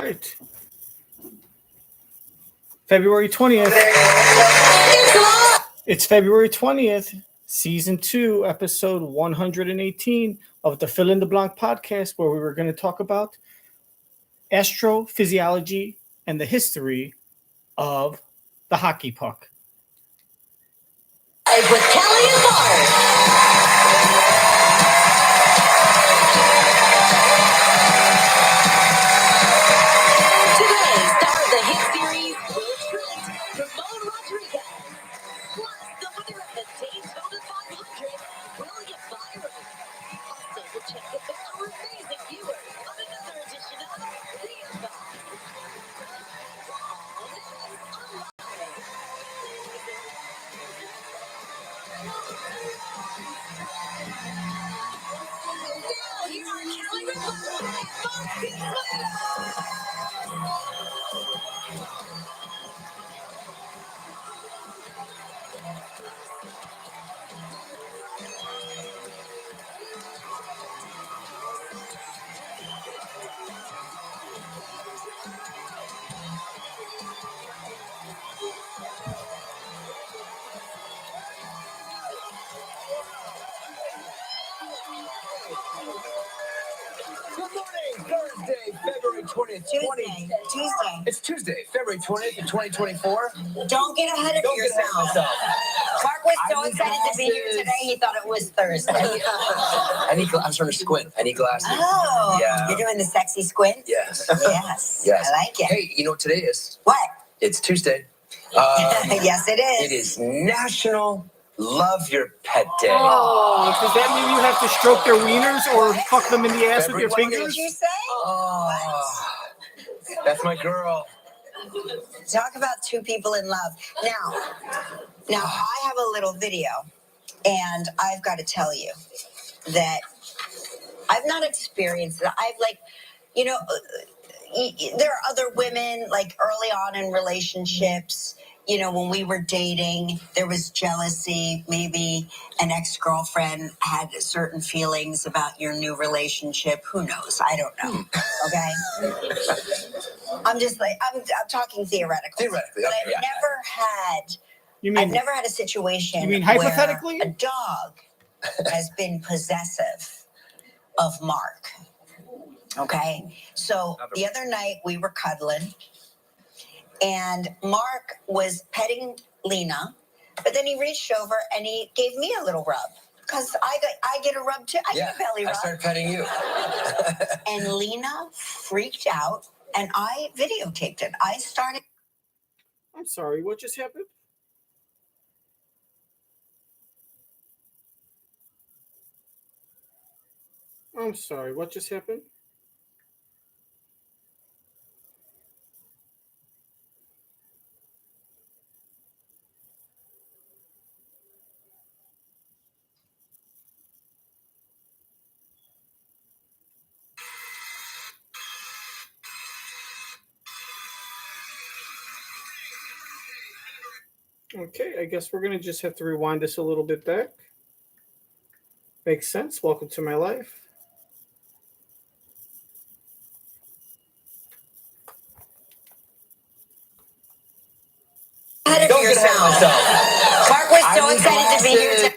right. February 20th. It's February 20th, Season 2, Episode 118 of the Fill in the Blanc podcast, where we were going to talk about astrophysiology and the history of the hockey puck. With Kelly and Bart. Today, star of the hit series, Trent, Ramon Rodriguez. Plus, the winner of the Daytona 500, Byron. Also, we'll check in with our amazing viewers on another edition of The Impact. Now, here are Kelly and Good morning, Thursday, February 20th, Tuesday. It's Tuesday, February 20th, 2024. Don't get ahead of Don't get ahead of yourself. myself. Mark was so I need excited to be here glasses. today, he thought it was Thursday. I'm starting to squint. I need glasses. Oh, Yeah. You're doing the sexy squint? Yes. Yes. Yes. I like it. Hey, you know what today is? What? It's Tuesday. Yes, it is. It is National Love Your Pet Day. Oh, does that mean you have to stroke their wieners or fuck them in the ass with your February What did fingers? you say? Oh, that's my girl. Talk about two people in love. Now I have a little video, and I've got to tell you that I've not experienced that. I've there are other women like early on in relationships. When we were dating, there was jealousy. Maybe an ex-girlfriend had certain feelings about your new relationship. Who knows? I don't know. Okay. I'm just I'm talking theoretically. Theoretically, But okay, I've never had a situation. You mean hypothetically? Where a dog has been possessive of Mark. Okay. So the other night we were cuddling, and Mark was petting Lena, but then he reached over and he gave me a little rub. Because I get a rub too. I get a belly rub. I started petting you. And Lena freaked out, and I videotaped it. I'm sorry, what just happened? I'm sorry, what just happened? Okay, I guess we're going to just have to rewind this a little bit back. Makes sense. Welcome to my life. Don't get ahead of myself. Mark was so excited to be here today.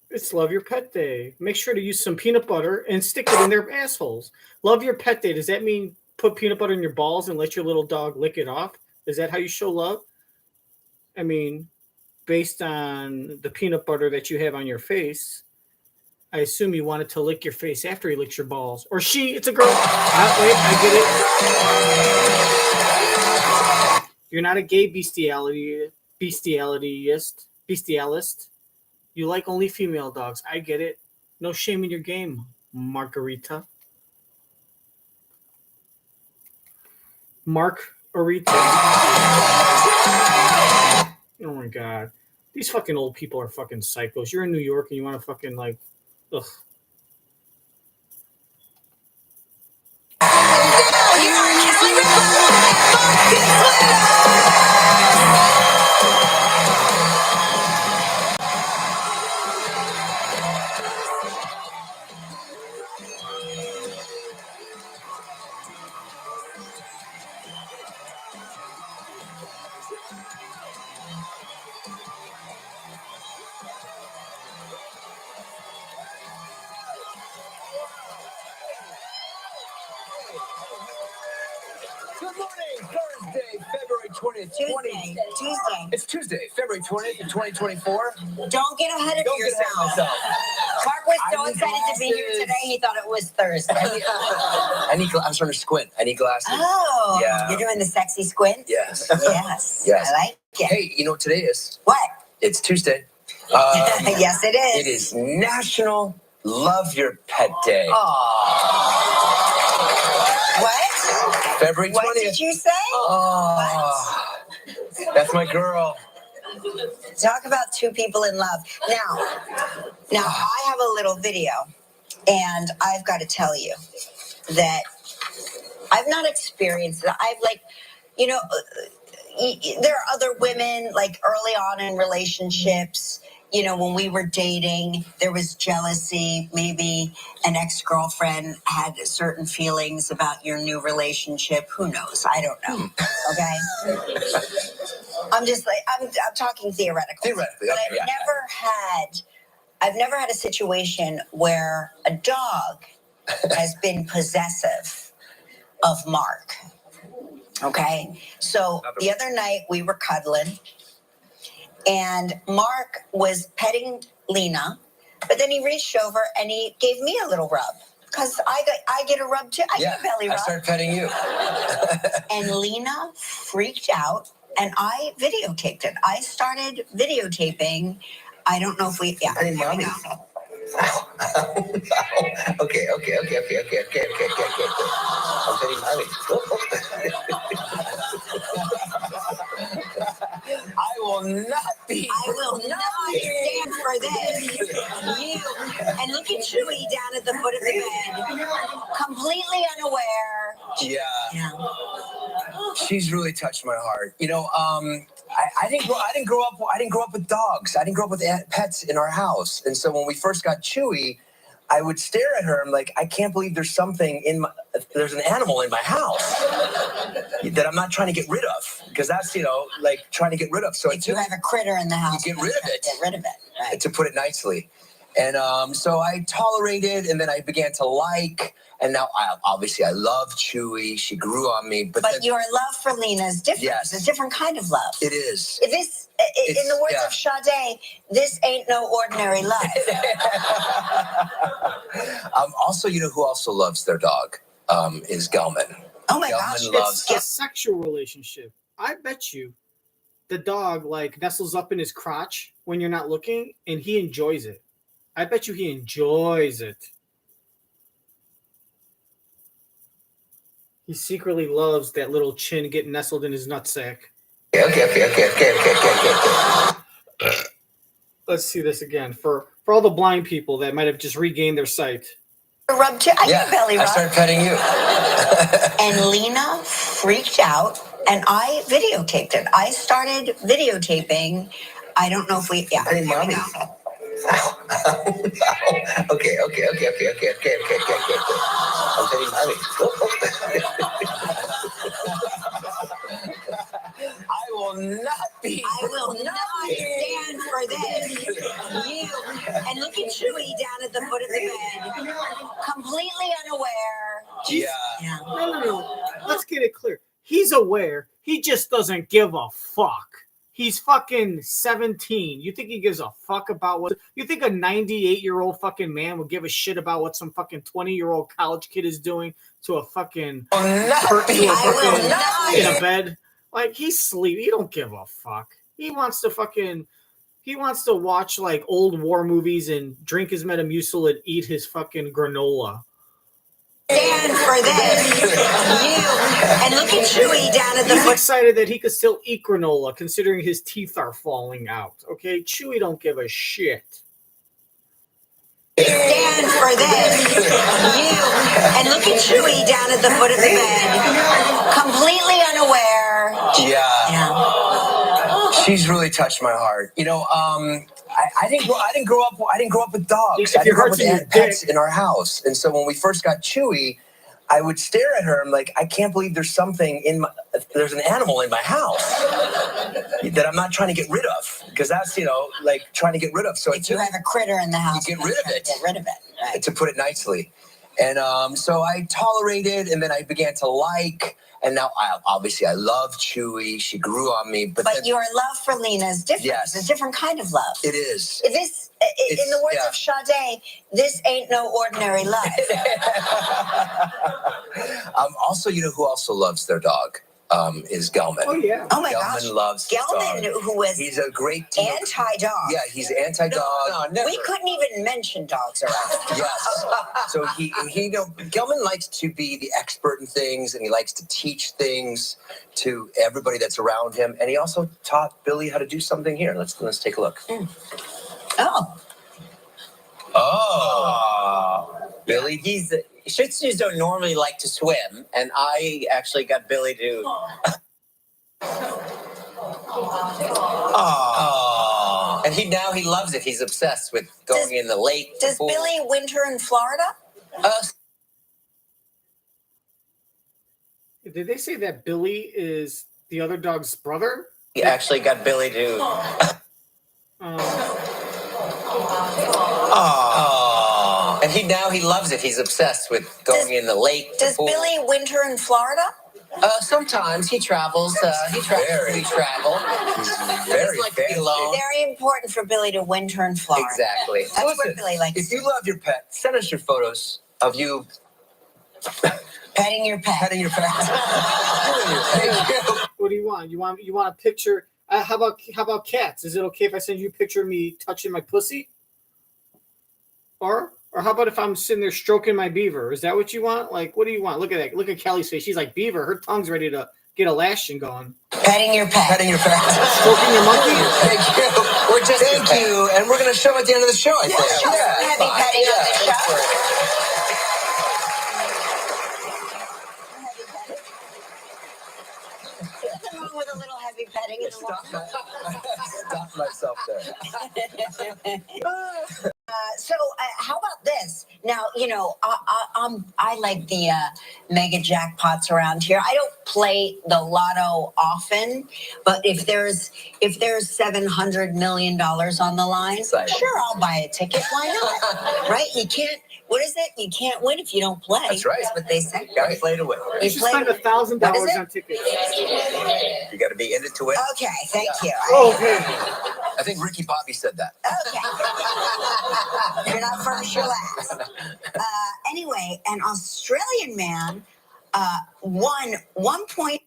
It's Love Your Pet Day. Make sure to use some peanut butter and stick it in their assholes. Love Your Pet Day. Does that mean put peanut butter in your balls and let your little dog lick it off? Is that how you show love? I mean, based on the peanut butter that you have on your face, I assume you want it to lick your face after he licks your balls. Or she, it's a girl. Wait, I get it. You're not a gay bestialist. You like only female dogs. I get it. No shame in your game, Margarita. Mark-arita. Oh my god. These fucking old people are fucking psychos. You're in New York and you want to fucking ugh. Good morning, Thursday, February 20th, Tuesday. It's Tuesday, February 20th, 2024. Don't get ahead of Don't get ahead of yourself. myself. Mark was so I need excited to be here glasses. today, he thought it was Thursday. I'm starting to squint. I need glasses. Oh, Yeah. you're doing the sexy squint? Yes. Yes. Yes. I like it. Hey, you know what today is? What? It's Tuesday. Yes, it is. It is National Love Your Pet Day. What? February 20th. What did you say? Oh, that's my girl. Talk about two people in love. Now I have a little video, and I've got to tell you that I've not experienced that. I've there are other women like early on in relationships. When we were dating, there was jealousy. Maybe an ex-girlfriend had certain feelings about your new relationship. Who knows? I don't know. Okay. I'm talking theoretically. Theoretically, But okay, I've never had a situation where a dog has been possessive of Mark. Okay. So the other night we were cuddling, and Mark was petting Lena, but then he reached over and he gave me a little rub. Because I get a rub too. I get a belly rub. I started petting you. And Lena freaked out, and I videotaped it. I started videotaping. I don't know if we. Yeah. Hey, mommy. Okay. I'm petting mommy. I will not stand for this. You and look at Chewy down at the foot of the bed, completely unaware. Yeah. She's really touched my heart. I didn't grow up with dogs. I didn't grow up with pets in our house. And so when we first got Chewy, I would stare at her. I'm like, I can't believe there's an animal in my house that I'm not trying to get rid of, because that's trying to get rid of. So if you have a critter in the house, you get rid of it. Get rid of it, right? To put it nicely. And so I tolerated, and then I began to like, and now I love Chewy. She grew on me. But your love for Lena is different. Yes. It's a different kind of love. It is. In the words of Sade, this ain't no ordinary love. Also, who also loves their dog is Gelman. Oh my Gelman gosh. It's a sexual relationship. I bet you the dog nestles up in his crotch when you're not looking, and he enjoys it. I bet you he enjoys it. He secretly loves that little chin getting nestled in his nutsack. Okay. Let's see this again for all the blind people that might have just regained their sight. Rub too. I get a belly rub. I started petting you. And Lena freaked out, and I videotaped it. I started videotaping. I don't know if we. Yeah. Hey, mommy. Okay. I'm petting mommy. I will not stand for this. You and look at Chewy down at the foot of the bed, completely unaware. Yeah. No. Let's get it clear. He's aware. He just doesn't give a fuck. He's fucking 17. You think he gives a fuck about what? You think a 98-year-old fucking man would give a shit about what some fucking 20-year-old college kid is doing to a fucking in a bed? He's sleepy. He don't give a fuck. He wants to watch old war movies and drink his Metamucil and eat his fucking granola. Stand for this. You and look at Chewy down at the He's foot. excited that he could still eat granola considering his teeth are falling out. Okay, Chewy don't give a shit. Stand for this. You and look at Chewy down at the foot of the bed, completely unaware. Yeah. She's really touched my heart. I didn't grow up with dogs. I didn't grow up with pets in our house. And so when we first got Chewy, I would stare at her. I'm like, I can't believe there's an animal in my house that I'm not trying to get rid of, because that's trying to get rid of. So if you have a critter in the house, you get rid of it. Get rid of it, right? To put it nicely. And so I tolerated, and then I began to like, and now I love Chewy. She grew on me, but then, your love for Lena is different. Yes. It's a different kind of love. it is. This, in the words of Sade, this ain't no ordinary love. Also, you know who also loves their dog? Is Gelman. Oh yeah. Oh my Gelman gosh. loves his Gelman, dog. who was He's a great anti-dog. Yeah, he's anti-dog. No, never. We couldn't even mention dogs around. Yes. So he you know, Gelman likes to be the expert in things, and he likes to teach things to everybody that's around him. And he also taught Billy how to do something here. Let's take a look. Oh, Billy. Shih Tzus don't normally like to swim, and I actually got Billy to. Oh. And he loves it. He's obsessed with going in the lake. Does pool. Billy winter in Florida? Did they say that Billy is the other dog's brother? He actually got Billy to. Oh. And he loves it. He's obsessed with going in the lake. Does pool. Billy winter in Florida? Sometimes he travels. We travel. He's He very doesn't like to be fancy. alone. Very important for Billy to winter in Florida. Exactly. That's what Listen, Billy likes. if you love your pet, send us your photos of you Petting your pet. petting your pet. Thank you. What do you want? You want a picture? How about cats? Is it okay if I send you a picture of me touching my pussy? Or how about if I'm sitting there stroking my beaver? Is that what you want? Like, what do you want? Look at that. Look at Kelly's face. She's like, beaver. Her tongue's ready to get a lashing going. Petting your pet. Petting your pet. Stroking your monkey. Thank you. We're just Thank you. And we're going to show at the end of the show, I think. Show some heavy fine. petting on this Yeah, show. Nothing wrong with a little heavy petting in the water. Stop myself there. So how about this? Now, you know, I like the mega jackpots around here. I don't play the lotto often, but if there's $700 million on the line, Exciting. sure, I'll buy a ticket. Why not? Right? You can't. What is it? You can't win if you don't play. That's right. That's what they say. Got to play to win. You should spend $1,000 What is it? on tickets. You got to be in it to win. Okay, thank you. Okay. I think Ricky Bobby said that. Okay. You're not first, you're last. Anyway, an Australian man won 1 point.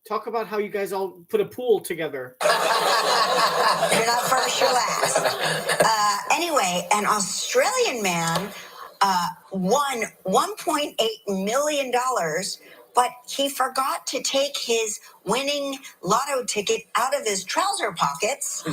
Talk about how you guys all put a pool together. You're not first, you're last. Anyway, an Australian man won $1.8 million, but he forgot to take his winning lotto ticket out of his trouser pockets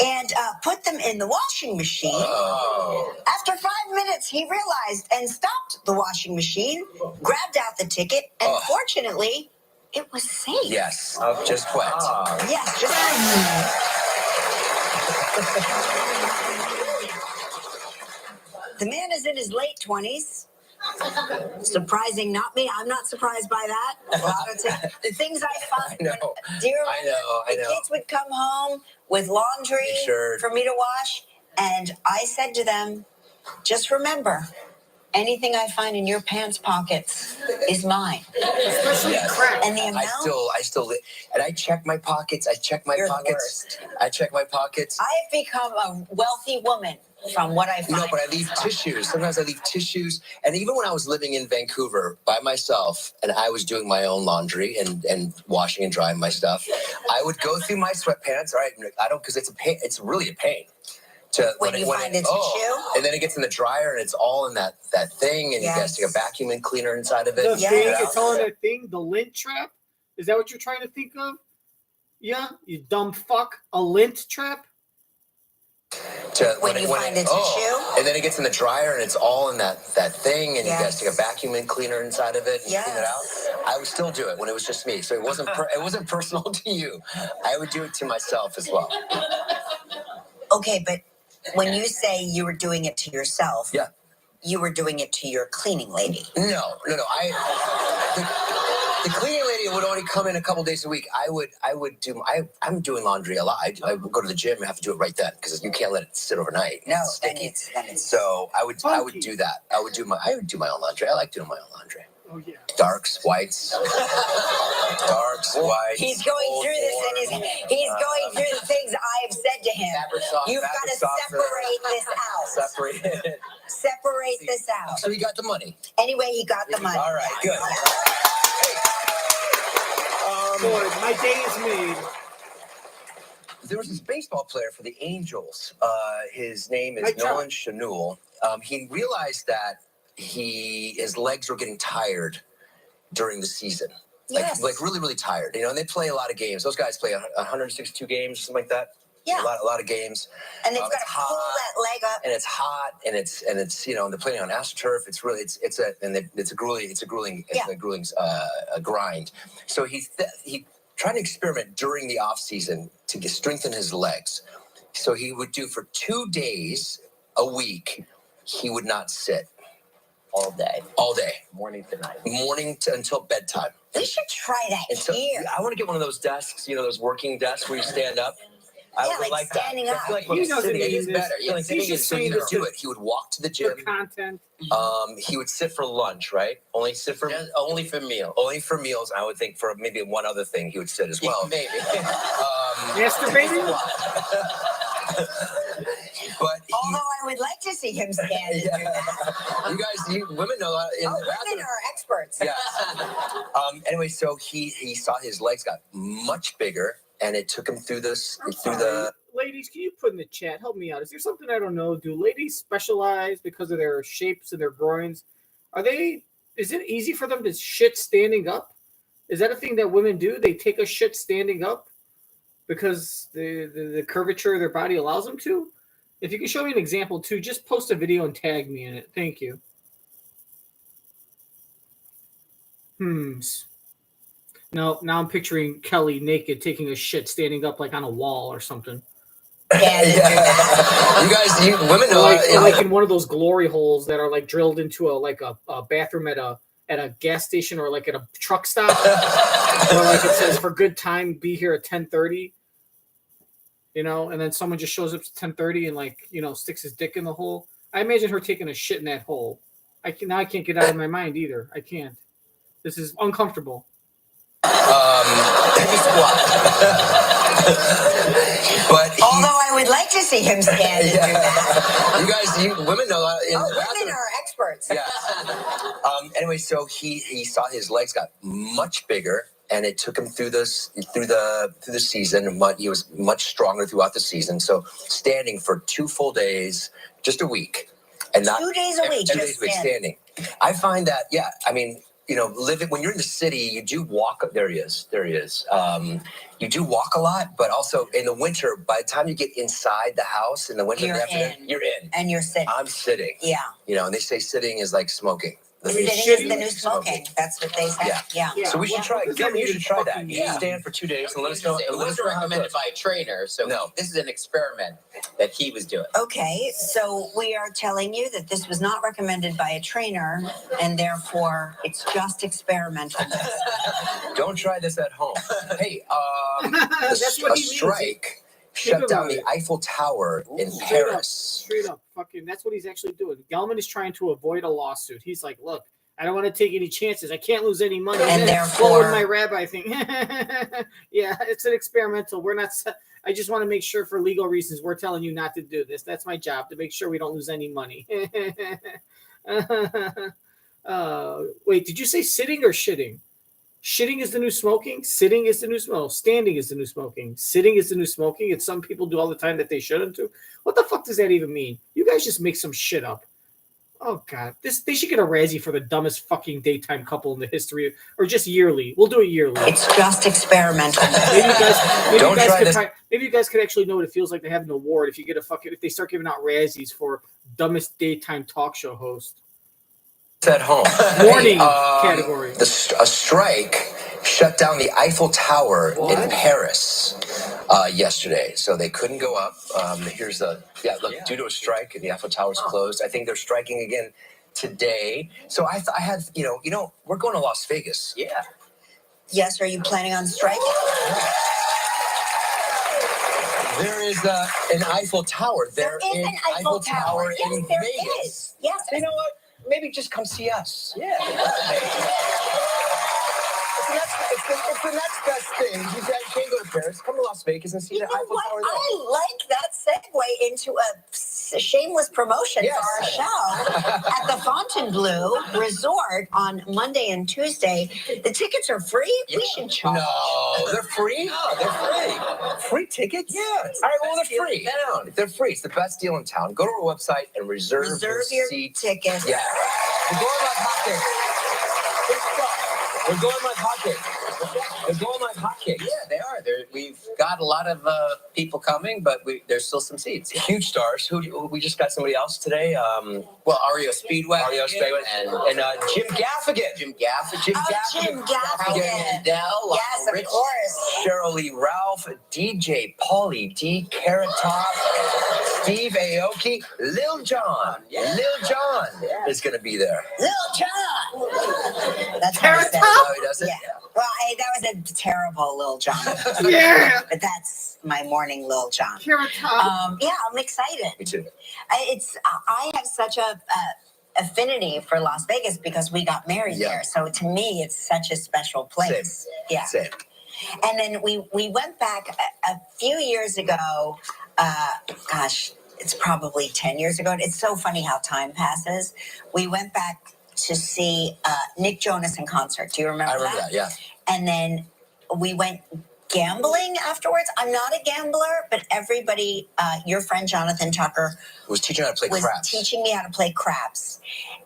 and put them in the washing machine. Oh. After 5 minutes, he realized and stopped the washing machine, grabbed out the ticket, and fortunately, it was safe. Yes. Just wet. Yes, just the man is in his late 20s. Surprising, not me. I'm not surprised by that. The things I find. I know. Dear, I the know. kids would come home with laundry Sure. for me to wash, and I said to them, "Just remember, anything I find in your pants pockets is mine." Especially Yes. crack. And the amount. I still, and I check my pockets. You're the pockets. worst. I check my pockets. I have become a wealthy woman from what I find. No, but I leave tissues. Sometimes I leave tissues. And even when I was living in Vancouver by myself and I was doing my own laundry and washing and drying my stuff, I would go through my sweatpants. All right, I don't, because it's a pain. It's really a pain. When you find a tissue? And then it gets in the dryer and it's all in that thing, and you guys take a vacuum cleaner inside of it. The Yes. thing, it's all in that thing, the lint trap. Is that what you're trying to think of? Yeah, you dumb fuck. A lint trap? When you find a tissue? And then it gets in the dryer and it's all in that thing, and you guys take a vacuum cleaner inside of it and clean it out. I would still do it when it was just me, so it wasn't it wasn't personal to you. I would do it to myself as well. Okay, but when you say you were doing it to yourself, Yeah. you were doing it to your cleaning lady. No. The cleaning lady would only come in a couple days a week, I'm doing laundry a lot. I would go to the gym and have to do it right then because you can't let it sit overnight. No, It's sticky. then it's So I would Funky. do that. I would do my own laundry. I like doing my own laundry. Oh yeah. Darks, whites, darks, whites. He's going through this and he's going through the things I've said to him. You've got to separate this out. Separate it. Separate this out. So he got the money. Anyway, he got the money. All right, good. Boy, my day is made. There was this baseball player for the Angels. His name is Mike Trout. Nolan Schanuel. He realized that his legs were getting tired during the season. Yes. Like really, really tired. And they play a lot of games. Those guys play 162 games, something like that. Yeah. A lot of games. And they've got to it's pull hot, that leg up. and it's hot, and it's they're playing on AstroTurf. It's a grueling grind. So he tried to experiment during the off season to strengthen his legs. So he would do for 2 days a week. He would not sit All day. Morning to night. Until bedtime. We should try that here. I want to get one of those desks, those working desks where you stand up. I Yeah, would like that. standing I up. feel like He doesn't sitting need is this. better. Yeah, He's sitting just is so he saying would this do to- it. He would walk to the For gym. content. He would sit for lunch, right? Only sit for Just only for meals. only for meals. I would think for maybe one other thing he would sit as well. Maybe. Masturbating? But Although I would like to see him stand and do that. women know that in the Women bathroom. are experts. Yes. Anyway, so he saw his legs got much bigger, and it took him through this I'm through sorry. the. Ladies, can you put in the chat? Help me out. Is there something I don't know? Do ladies specialize because of their shapes and their groins? Is it easy for them to shit standing up? Is that a thing that women do? They take a shit standing up because the curvature of their body allows them to? If you can show me an example too, just post a video and tag me in it. Thank you. No, now I'm picturing Kelly naked taking a shit standing up like on a wall or something. Women know like in one of those glory holes that are like drilled into a bathroom at a gas station or like at a truck stop, where like it says for good time be here at 10:30. And then someone just shows up at 10:30 and sticks his dick in the hole. I imagine her taking a shit in that hole. I can't get out of my mind either. I can't. This is uncomfortable. But Although I would like to see him stand and do that. Women know that in the Women bathroom. are experts. Yeah. Anyway, so he saw his legs got much bigger, and it took him through the season. And he was much stronger throughout the season. So standing for 2 full days, just a week, and not 2 days a week, 2 just days a week standing. I find that living when you're in the city, you do walk. There he is. You do walk a lot, but also in the winter, by the time you get inside the house in the winter, You're you're in. And you're sitting. I'm sitting. Yeah. And they say sitting is like smoking. Sitting is the new smoking. That's what they say. Yeah. So we should try. Gilman, you should try that. You Yeah. stand for 2 days and let us know. It wasn't recommended by a trainer, so No. this is an experiment that he was doing. Okay, so we are telling you that this was not recommended by a trainer, and therefore it's just experimental. Don't try this at home. Hey, That's what a he means. strike Think shut down about the it. Eiffel Tower in Straight up, Paris. straight up, fucking. That's what he's actually doing. Gelman is trying to avoid a lawsuit. He's like, look, I don't want to take any chances. I can't lose any money. And What therefore- would my rabbi think? Yeah, it's an experimental. We're not. I just want to make sure, for legal reasons, we're telling you not to do this. That's my job, to make sure we don't lose any money. Wait, did you say sitting or shitting? Shitting is the new smoking. Sitting is the new smoking. Standing is the new smoking. Sitting is the new smoking. It's some people do all the time that they shouldn't do. What the fuck does that even mean? You guys just make some shit up. Oh God, they should get a Razzie for the dumbest fucking daytime couple in the history, or just yearly. We'll do it yearly. It's just experimental. Maybe you guys could actually know what it feels like to have an award if they start giving out Razzies for dumbest daytime talk show host. At home. Morning category. A strike shut down the Eiffel Tower in Paris yesterday, so they couldn't go up. Due to a strike, the Eiffel Tower's closed. I think they're striking again today. So I had, we're going to Las Vegas. Yeah. Yes, are you planning on striking? There is an Eiffel Tower. There is an Eiffel Tower. Yes, in there Vegas. is. Yes. So you know what? Maybe just come see us. Yeah. It's the next best thing. You guys can't go to Paris. Come to Las Vegas and see You the know Eiffel what? Tower there. I like that segue into a shameless promotion Yes. for our show at the Fontainebleau Resort on Monday and Tuesday. The tickets are free. We should charge. No, they're free. No, they're free. Free tickets? Yeah. All right, well, they're free. Down. They're free. It's the best deal in town. Go to our website and reserve your seat. tickets. Yeah. We're going like hotcakes. We're going like hotcakes. They're going like hotcakes. Yeah, they are. We've got a lot of people coming, but there's still some seats. Huge stars. Who we just got somebody else today. Well, Ario Speedway. And Jim Gaffigan. Jim Gaffigan. Jim Gaffigan. Adele. Yes, of course. Cheryl Lee Ralph, DJ Pauly D, Carrot Top, Steve Aoki, Lil Jon. Yeah. Lil Jon is going to be there. Lil Jon. That's Carrot how Top? Oh, he does it? Yeah. Well, that was a terrible Lil Jon. Yeah. But that's my morning Lil Jon. Carrot Top. Yeah, I'm excited. Me too. I have such a affinity for Las Vegas because we got married Yeah. there. So to me, it's such a special place. Yeah. Same. And then we went back a few years ago. Gosh, it's probably 10 years ago. It's so funny how time passes. We went back to see Nick Jonas in concert. Do you remember I remember that, yeah. And then we went gambling afterwards. I'm not a gambler, but everybody, your friend Jonathan Tucker Was teaching how to play was craps. teaching me how to play craps.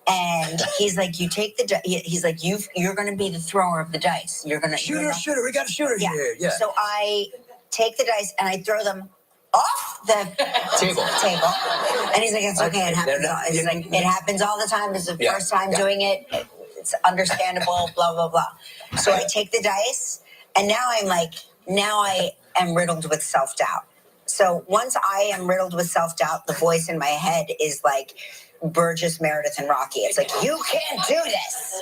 And he's like, you take the he's like, you're going to be the thrower of the dice. You're going to Shooter, we got a shooter Yeah. here. Yeah. So I take the dice and I throw them off the Table. And he's like, it's okay. It happens. He's like, it happens all the time. This is the Yeah, first time yeah. doing it. It's understandable. Blah blah blah. So I take the dice, and now I am riddled with self-doubt. So once I am riddled with self-doubt, the voice in my head is like Burgess, Meredith, and Rocky. It's like, you can't do this.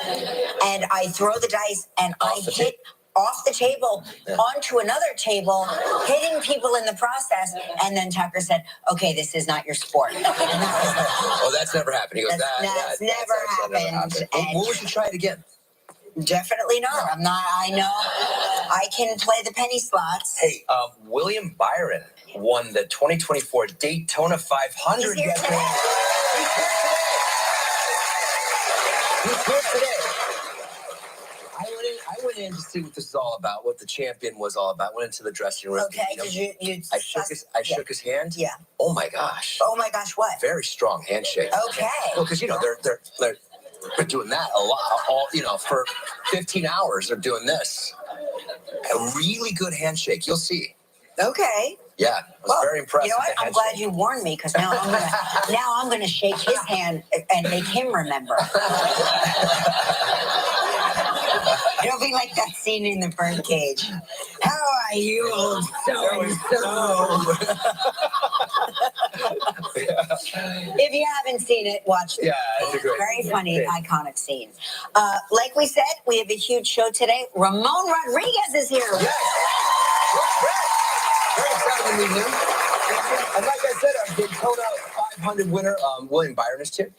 And I throw the dice, and I hit off the table onto another table, hitting people in the process. And then Tucker said, okay, this is not your sport. And that was Oh, that's never happened. He goes, That's never happened. Well, we should try it again. definitely not. I'm not, I know I can play the penny slots. Hey, William Byron won the 2024 Daytona 500 He's here yesterday. He's here today. I went in to see what this is all about, what the champion was all about. Went into the dressing room. Okay, did you I shook his hand. Yeah. Oh my gosh. Oh my gosh, what? Very strong handshake. Okay. Well, because they're doing that a lot. All for 15 hours they're doing this. A really good handshake. You'll see. Okay. Yeah, I was very impressed. You know what? with the I'm glad handshake. you warned me because now I'm gonna shake his hand and make him remember. It'll be like that scene in the birdcage. How are you, old so-and-so? If you haven't seen it, watch it. Yeah, it's a great. Very funny, iconic scene. Like we said, we have a huge show today. Ramon Rodriguez is here. Yes. Very excited to meet him. And like I said, our Daytona 500 winner, William Byron is here.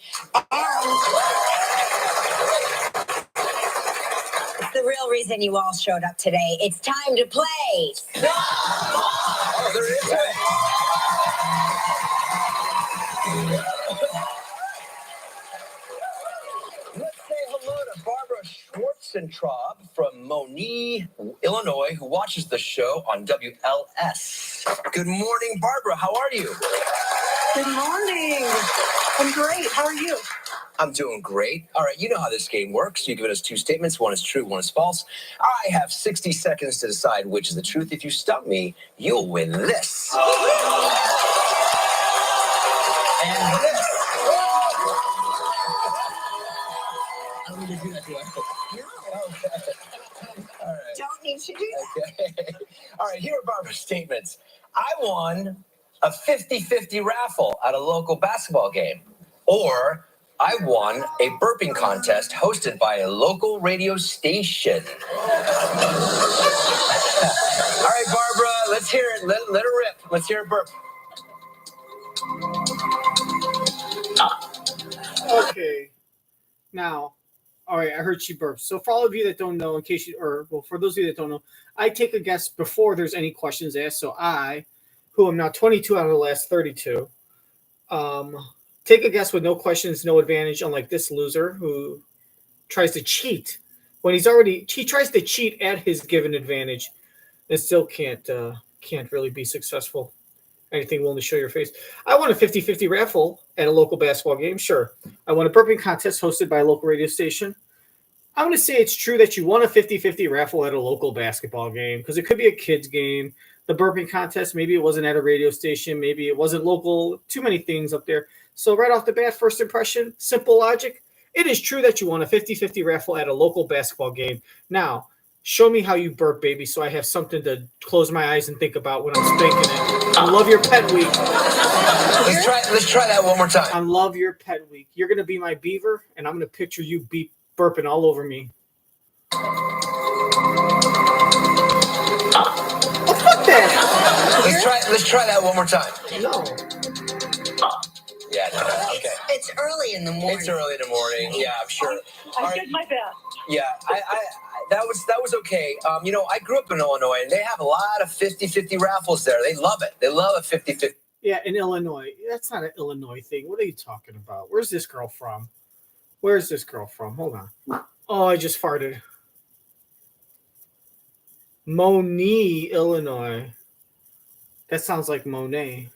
It's the real reason you all showed up today. It's time to play. Oh, there it is. Let's say hello to Barbara Schwarzentraub from Moni, Illinois, who watches the show on WLS. Good morning, Barbara. How are you? Good morning. I'm great. How are you? I'm doing great. All right, you know how this game works. You give us two statements. One is true, one is false. I have 60 seconds to decide which is the truth. If you stump me, you'll win this. And this. I'm going to do that to you. Okay. All right. Don't need to do that. Okay. All right, here are Barbara's statements. I won a 50-50 raffle at a local basketball game. Or I won a burping contest hosted by a local radio station. All right, Barbara, let's hear it. Let her rip. Let's hear it burp. Okay. Now, all right, I heard she burped. So for all of you that don't know, for those of you that don't know, I take a guess before there's any questions asked. So I, who am now 22 out of the last 32, take a guess with no questions, no advantage, unlike this loser who tries to cheat when he tries to cheat at his given advantage and still can't really be successful. Anything willing to show your face. I won a 50-50 raffle at a local basketball game. Sure. I won a burping contest hosted by a local radio station. I'm going to say it's true that you won a 50-50 raffle at a local basketball game because it could be a kid's game. The burping contest, maybe it wasn't at a radio station. Maybe it wasn't local. Too many things up there. So right off the bat, first impression, simple logic. It is true that you won a 50-50 raffle at a local basketball game. Now, show me how you burp, baby, so I have something to close my eyes and think about when I'm spanking it. I love your pet week. Let's try that one more time. I love your pet week. You're going to be my beaver, and I'm going to picture you burping all over me. Oh, fuck that. Let's try that one more time. No. Yeah, no, okay. It's early in the morning. It's early in the morning. Yeah, I'm sure. I did my best. Yeah, I that was okay. I grew up in Illinois, and they have a lot of 50-50 raffles there. They love it. They love a 50-50. Yeah, in Illinois. That's not an Illinois thing. What are you talking about? Where's this girl from? Where's this girl from? Hold on. Oh, I just farted. Moni, Illinois. That sounds like Monet.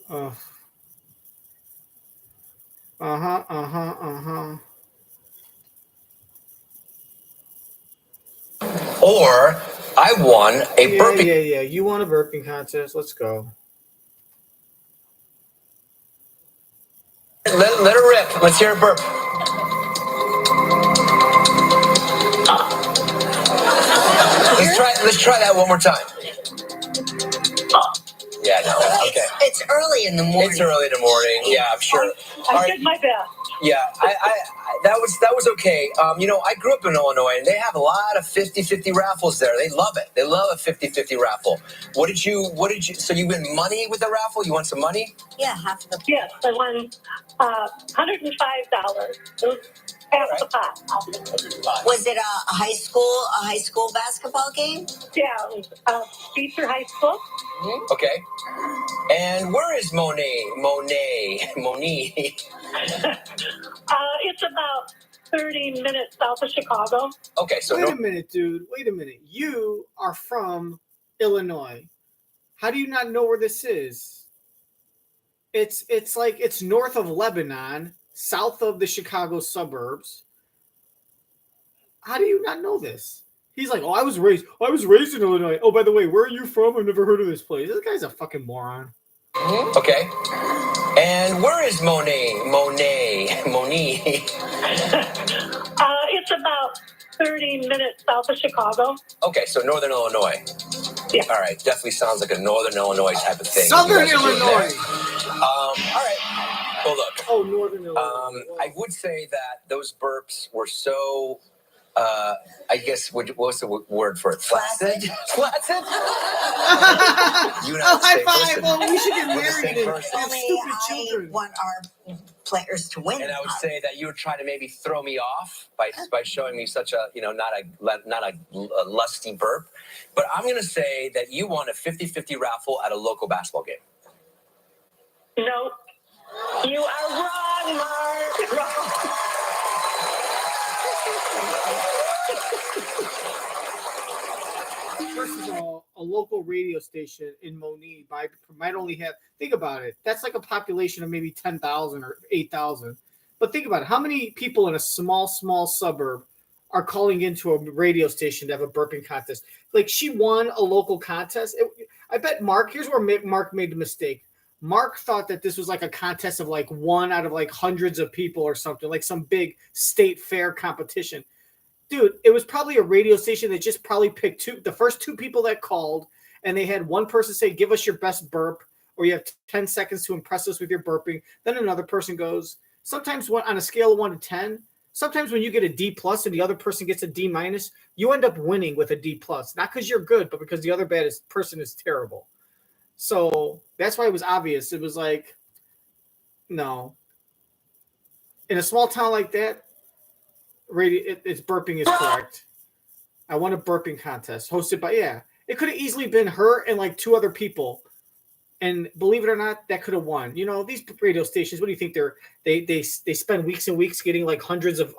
Or I won a burping. Yeah. You won a burping contest. Let's go. Let her rip. Let's hear it burp. Let's try that one more time. Yeah, no, okay. It's early in the morning. It's early in the morning. Yeah, I'm sure. I did my best. Yeah, that was okay. I grew up in Illinois, and they have a lot of 50-50 raffles there. They love it. They love a 50-50 raffle. What did you? So you win money with the raffle? You want some money? Yeah, half of the. Yes, I won $105. It was half the pot. Was it a high school basketball game? Yeah, it was Beecher High School. Okay. And where is Moni? It's about 30 minutes south of Chicago. Okay, so Wait a minute, dude. Wait a minute. You are from Illinois. How do you not know where this is? It's like it's north of Lebanon, south of the Chicago suburbs. How do you not know this? He's like, I was raised in Illinois. Oh, by the way, where are you from? I've never heard of this place. This guy's a fucking moron. Okay. And where is Moni? It's about 30 minutes south of Chicago. Okay, so northern Illinois. Yeah. All right, definitely sounds like a northern Illinois type of thing. Southern Illinois. All right. Well, look. Oh, northern Illinois. I would say that those burps were so. I guess what's the word for it? Flaccid. Flaccid. You and I high five! Well, we should get married and have Only stupid I children. want our players to win. And I would say that you were trying to maybe throw me off by showing me such a not a lusty burp. But I'm going to say that you won a 50-50 raffle at a local basketball game. No, you are wrong, Mark. Wrong. First of all, a local radio station in Moni might only have, think about it, that's like a population of maybe 10,000 or 8,000. But think about it, how many people in a small suburb are calling into a radio station to have a burping contest? Like, she won a local contest. I bet Mark, here's where Mark made the mistake. Mark thought that this was like a contest of like one out of like hundreds of people or something, like some big state fair competition. Dude, it was probably a radio station that just probably picked the first two people that called, and they had one person say, give us your best burp, or you have 10 seconds to impress us with your burping. Then another person goes. Sometimes on a scale of 1 to 10, sometimes when you get a D plus and the other person gets a D minus, you end up winning with a D plus. Not because you're good, but because the other person is terrible. So that's why it was obvious. It was like, no. In a small town like that, it's burping is correct. I won a burping contest hosted by, it could have easily been her and like 2 other people. And believe it or not, that could have won. These radio stations, what do you think they spend weeks and weeks getting like hundreds of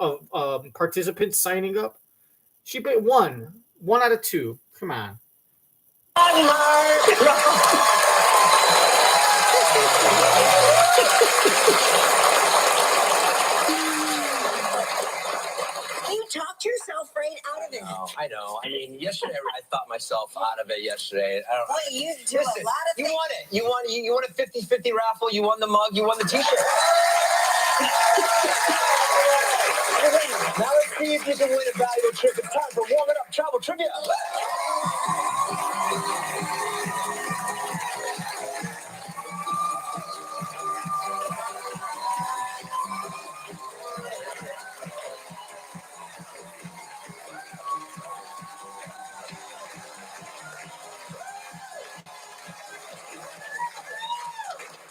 participants signing up? She won 1 out of 2. Come on. You talked yourself right out of it. I know. I mean, yesterday I thought myself out of it yesterday. I don't know. Well, you do a lot of things. You won it. You won a 50-50 raffle. You won the mug. You won the T-shirt. Now let's see if you can win a valuable trip. It's time for Warm It Up Travel Trivia.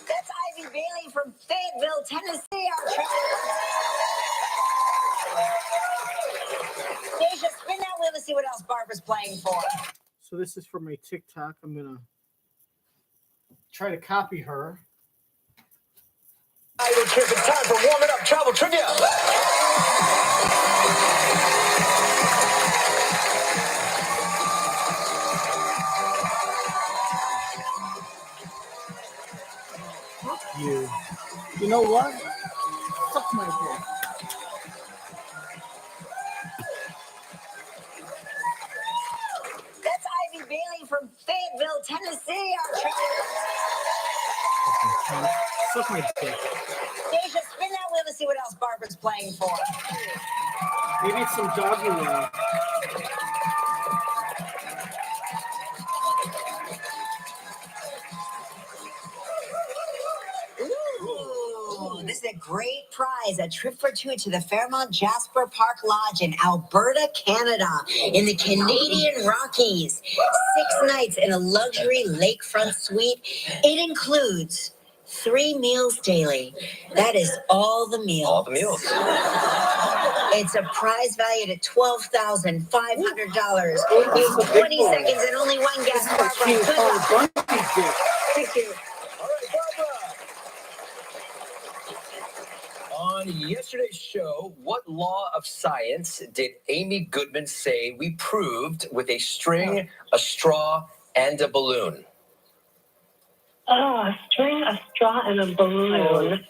That's Ivy Bailey from Fayetteville, Tennessee. Our Deja, spin that wheel to see what else Barbara's playing for. So this is for my TikTok. I'm going to try to copy her. It's time for Warm It Up Travel Trivia. You know what? Fuck my dick. That's Ivy Bailey from Fayetteville, Tennessee. Our Suck my dick. Deja, spin that wheel to see what else Barbara's playing for. Maybe it's some doggy wheel. Ooh, this is a great prize. A trip for 2 to the Fairmont Jasper Park Lodge in Alberta, Canada, in the Canadian Rockies. 6 nights in a luxury lakefront suite. It includes 3 meals daily. That is all the meals. All the meals. It's a prize valued at $12,500. You have 20 seconds and only one guess. Barbara, good luck. Thank you. All right, Barbara. On yesterday's show, what law of science did Amy Goodman say we proved with a string, a straw, and a balloon? A string, a straw, and a balloon.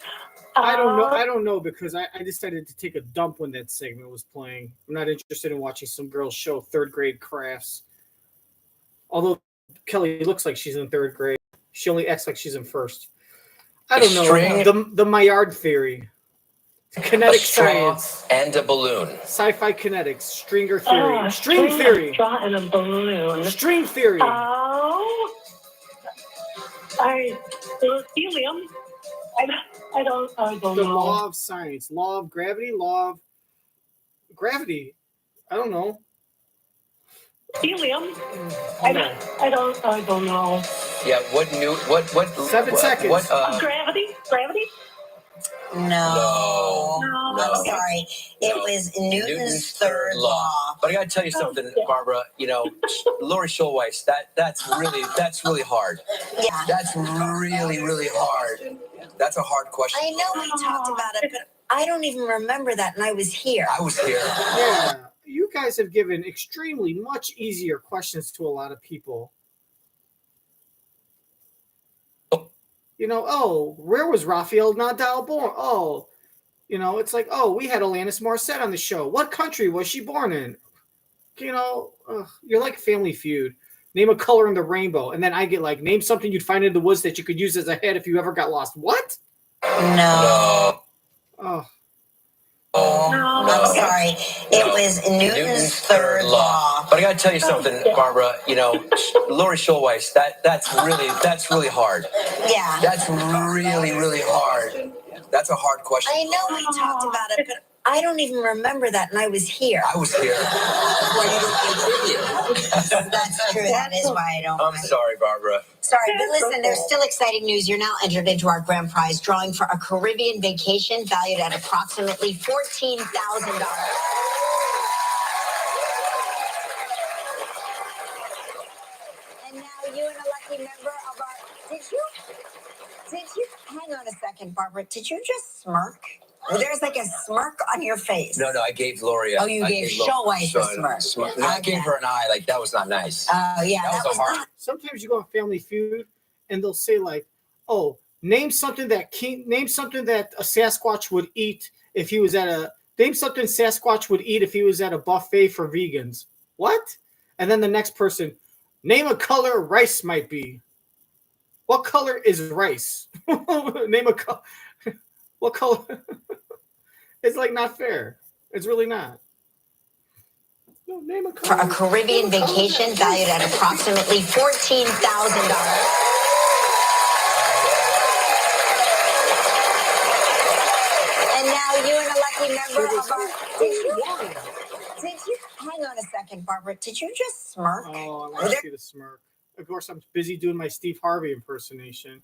I don't know because I decided to take a dump when that segment was playing. I'm not interested in watching some girls show 3rd grade crafts. Although Kelly looks like she's in 3rd grade. She only acts like she's in 1st. I don't know. The Maillard theory. Kinetic science. And a balloon. Sci-fi kinetics. Stringer theory. String theory. A straw, and a balloon. String theory. Helium. I don't The know. law of science. Law of gravity. Law of gravity. I don't know. Helium. I don't know. Yeah, what 7 seconds. What, Gravity? No. No. I'm sorry. It was Newton's third law. But I gotta tell you something, Barbara. Lori Schulweis. That's really hard. Yeah. That's really hard. That's a hard question. I know we talked about it, but I don't even remember that, and I was here. I was here. Yeah. You guys have given extremely much easier questions to a lot of people. Where was Rafael Nadal born? It's like, we had Alanis Morissette on the show. What country was she born in? You're like Family Feud. Name a color in the rainbow. And then I get like, name something you'd find in the woods that you could use as a head if you ever got lost. What? No. Oh. No. I'm sorry. It was Newton's third law. But I gotta tell you something, Barbara. You know, Lori Schulweis. That's really hard. Yeah. That's really hard. That's a hard question. I know we talked about it, but I don't even remember that, and I was here. I was here. That's true. That is why I don't. I'm sorry, Barbara. Sorry, but listen, there's still exciting news. You're now entered into our grand prize drawing for a Caribbean vacation valued at approximately $14,000. And now you and a lucky member of our... Did you... Hang on a second, Barbara. Did you just smirk? There's like a smirk on your face. No, I gave Lori. Oh, you gave Schulweis a smirk. No, I gave her an eye. Like that was not nice. Oh, yeah, that was a hard. not... Sometimes you go on Family Feud, and they'll say like, "Oh, name something that a Sasquatch would eat if he was at a buffet for vegans." What? And then the next person, name a color rice might be. What color is rice? Name a color. What color? It's like not fair. It's really not. No, name a color. For a Caribbean vacation valued at approximately $14,000. And now you and a lucky member of our... Did you... Hang on a second, Barbara. Did you just smirk? Oh, I want to see the smirk. Of course, I'm busy doing my Steve Harvey impersonation.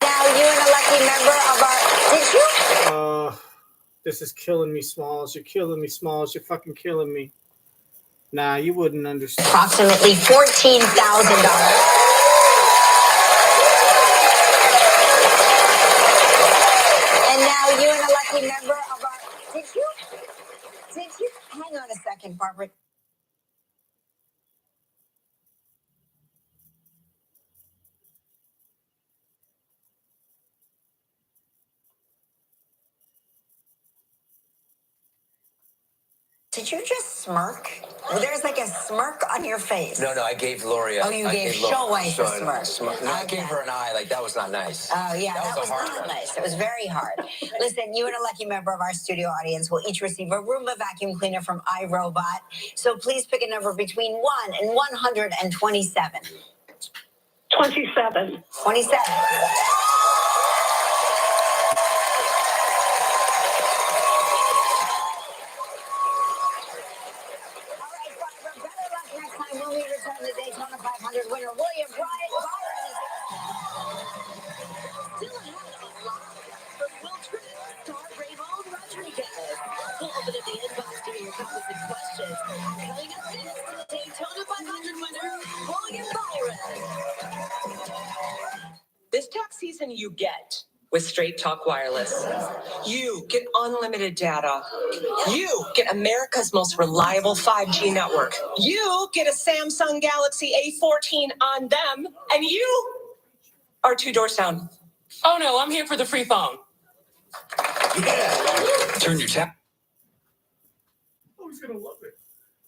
Now you and a lucky member of our... Did you... This is killing me, Smalls. You're killing me, Smalls. You're fucking killing me. Nah, you wouldn't understand. Approximately $14,000. And now you and a lucky member of our... Did you... Hang on a second, Barbara. Did you just smirk? There's like a smirk on your face. No, I gave Lori. Oh, you gave Schulweis a smirk. No, I gave her an eye. Like that was not nice. Oh, yeah, that was hard not one. nice. It was very hard. Listen, you and a lucky member of our studio audience will each receive a Roomba vacuum cleaner from iRobot. So please pick a number between 1 and 127. 27. 27. When we return the Daytona 500 winner, William Byron is still ahead of live, but will Trent star Ramon Rodriguez? We'll open up the inbox to your comments and questions. Coming up next, the Daytona 500 winner, William Byron. This tax season you get with Straight Talk Wireless. You get unlimited data. You get America's most reliable 5G network. You get a Samsung Galaxy A14 on them, and you are 2 doors down. Oh no, I'm here for the free phone. Yeah. Turn your tap. Oh, he's gonna love it.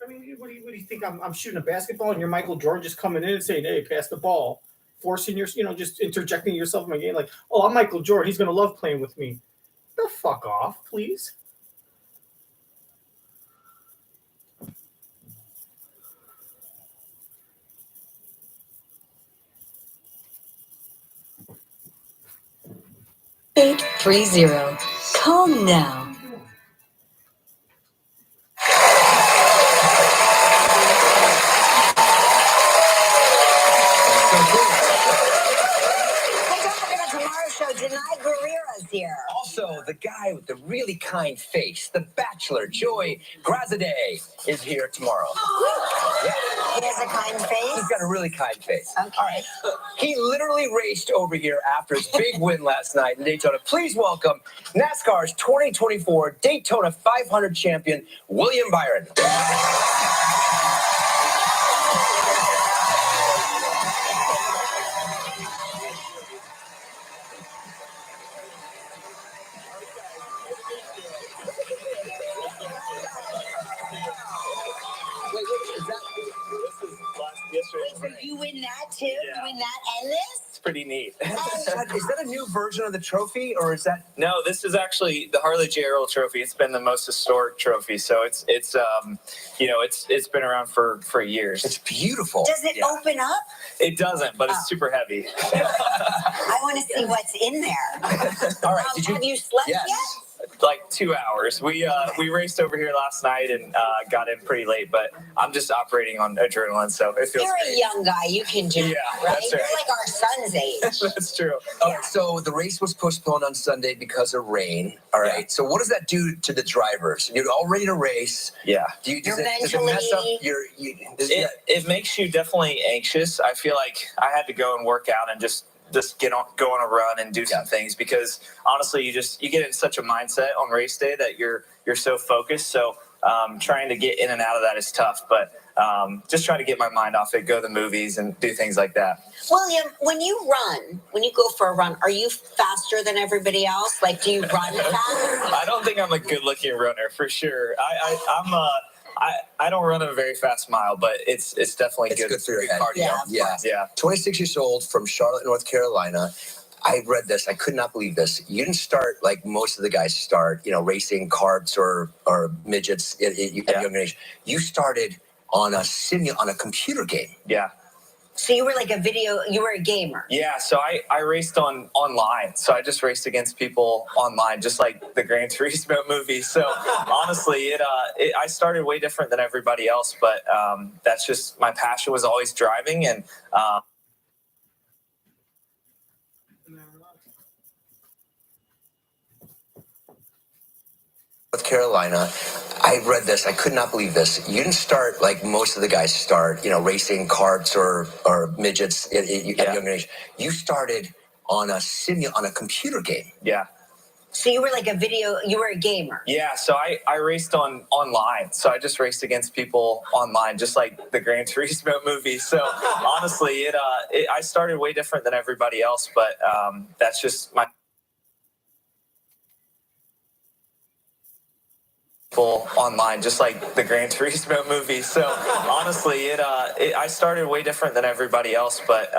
I mean, what do you think? I'm shooting a basketball, and you're Michael Jordan just coming in and saying, "Hey, pass the ball." Forcing your, just interjecting yourself in my game, like, "Oh, I'm Michael Jordan. He's gonna love playing with me." The fuck off, please. Eight 830. Calm now. Here. Also, the guy with the really kind face, the Bachelor, Joy Grazadeh, is here tomorrow. Yeah. He has a kind face? He's got a really kind face. Okay. All right. He literally raced over here after his big win last night in Daytona. Please welcome NASCAR's 2024 Daytona 500 champion, William Byron. So you win that too? Yeah. You win that and this? It's pretty neat. Is that a new version of the trophy, or is that? No, this is actually the Harley J. Earl Trophy. It's been the most historic trophy, so it's been around for years. It's beautiful. Does it open up? It doesn't, but it's super heavy. I want to see what's in there. All right. Have you slept Yes. yet? Like 2 hours. We raced over here last night and got in pretty late, but I'm just operating on adrenaline, so it feels You're great. a young guy. You can do Yeah, that, right? that's You're right. like our son's age. That's true. All right, so the race was postponed on Sunday because of rain. All right. Yeah. So what does that do to the drivers? You're all ready to race. Yeah. Does You're it mess up mentally- It makes you definitely anxious. I feel like I had to go and work out and just go on a run and do some things, because honestly, you get in such a mindset on race day that you're so focused. So trying to get in and out of that is tough, but just trying to get my mind off it, go to the movies and do things like that. William, when you go for a run, are you faster than everybody else? Like, do you run fast? I don't think I'm a good looking runner for sure. I don't run a very fast mile, but it's definitely good for your head. cardio. Yeah. 26 years old from Charlotte, North Carolina. I read this. I could not believe this. You didn't start like most of the guys start, racing carts or midgets at a young age. You started on a computer game. Yeah. So you were like you were a gamer. Yeah, so I raced online. So I just raced against people online, just like the Gran Turismo movie. So honestly, I started way different than everybody else, but that's just my passion was always driving. And North Carolina. I read this. I could not believe this. You didn't start like most of the guys start, racing carts or midgets at a young age. You started on a computer game. yeah. So you were like you were a gamer. Yeah, so I raced online. So I just raced against people online, just like the Gran Turismo movie. So honestly, I started way different than everybody else, but that's just my online, just like the Gran Turismo movie. So honestly, I started way different than everybody else, but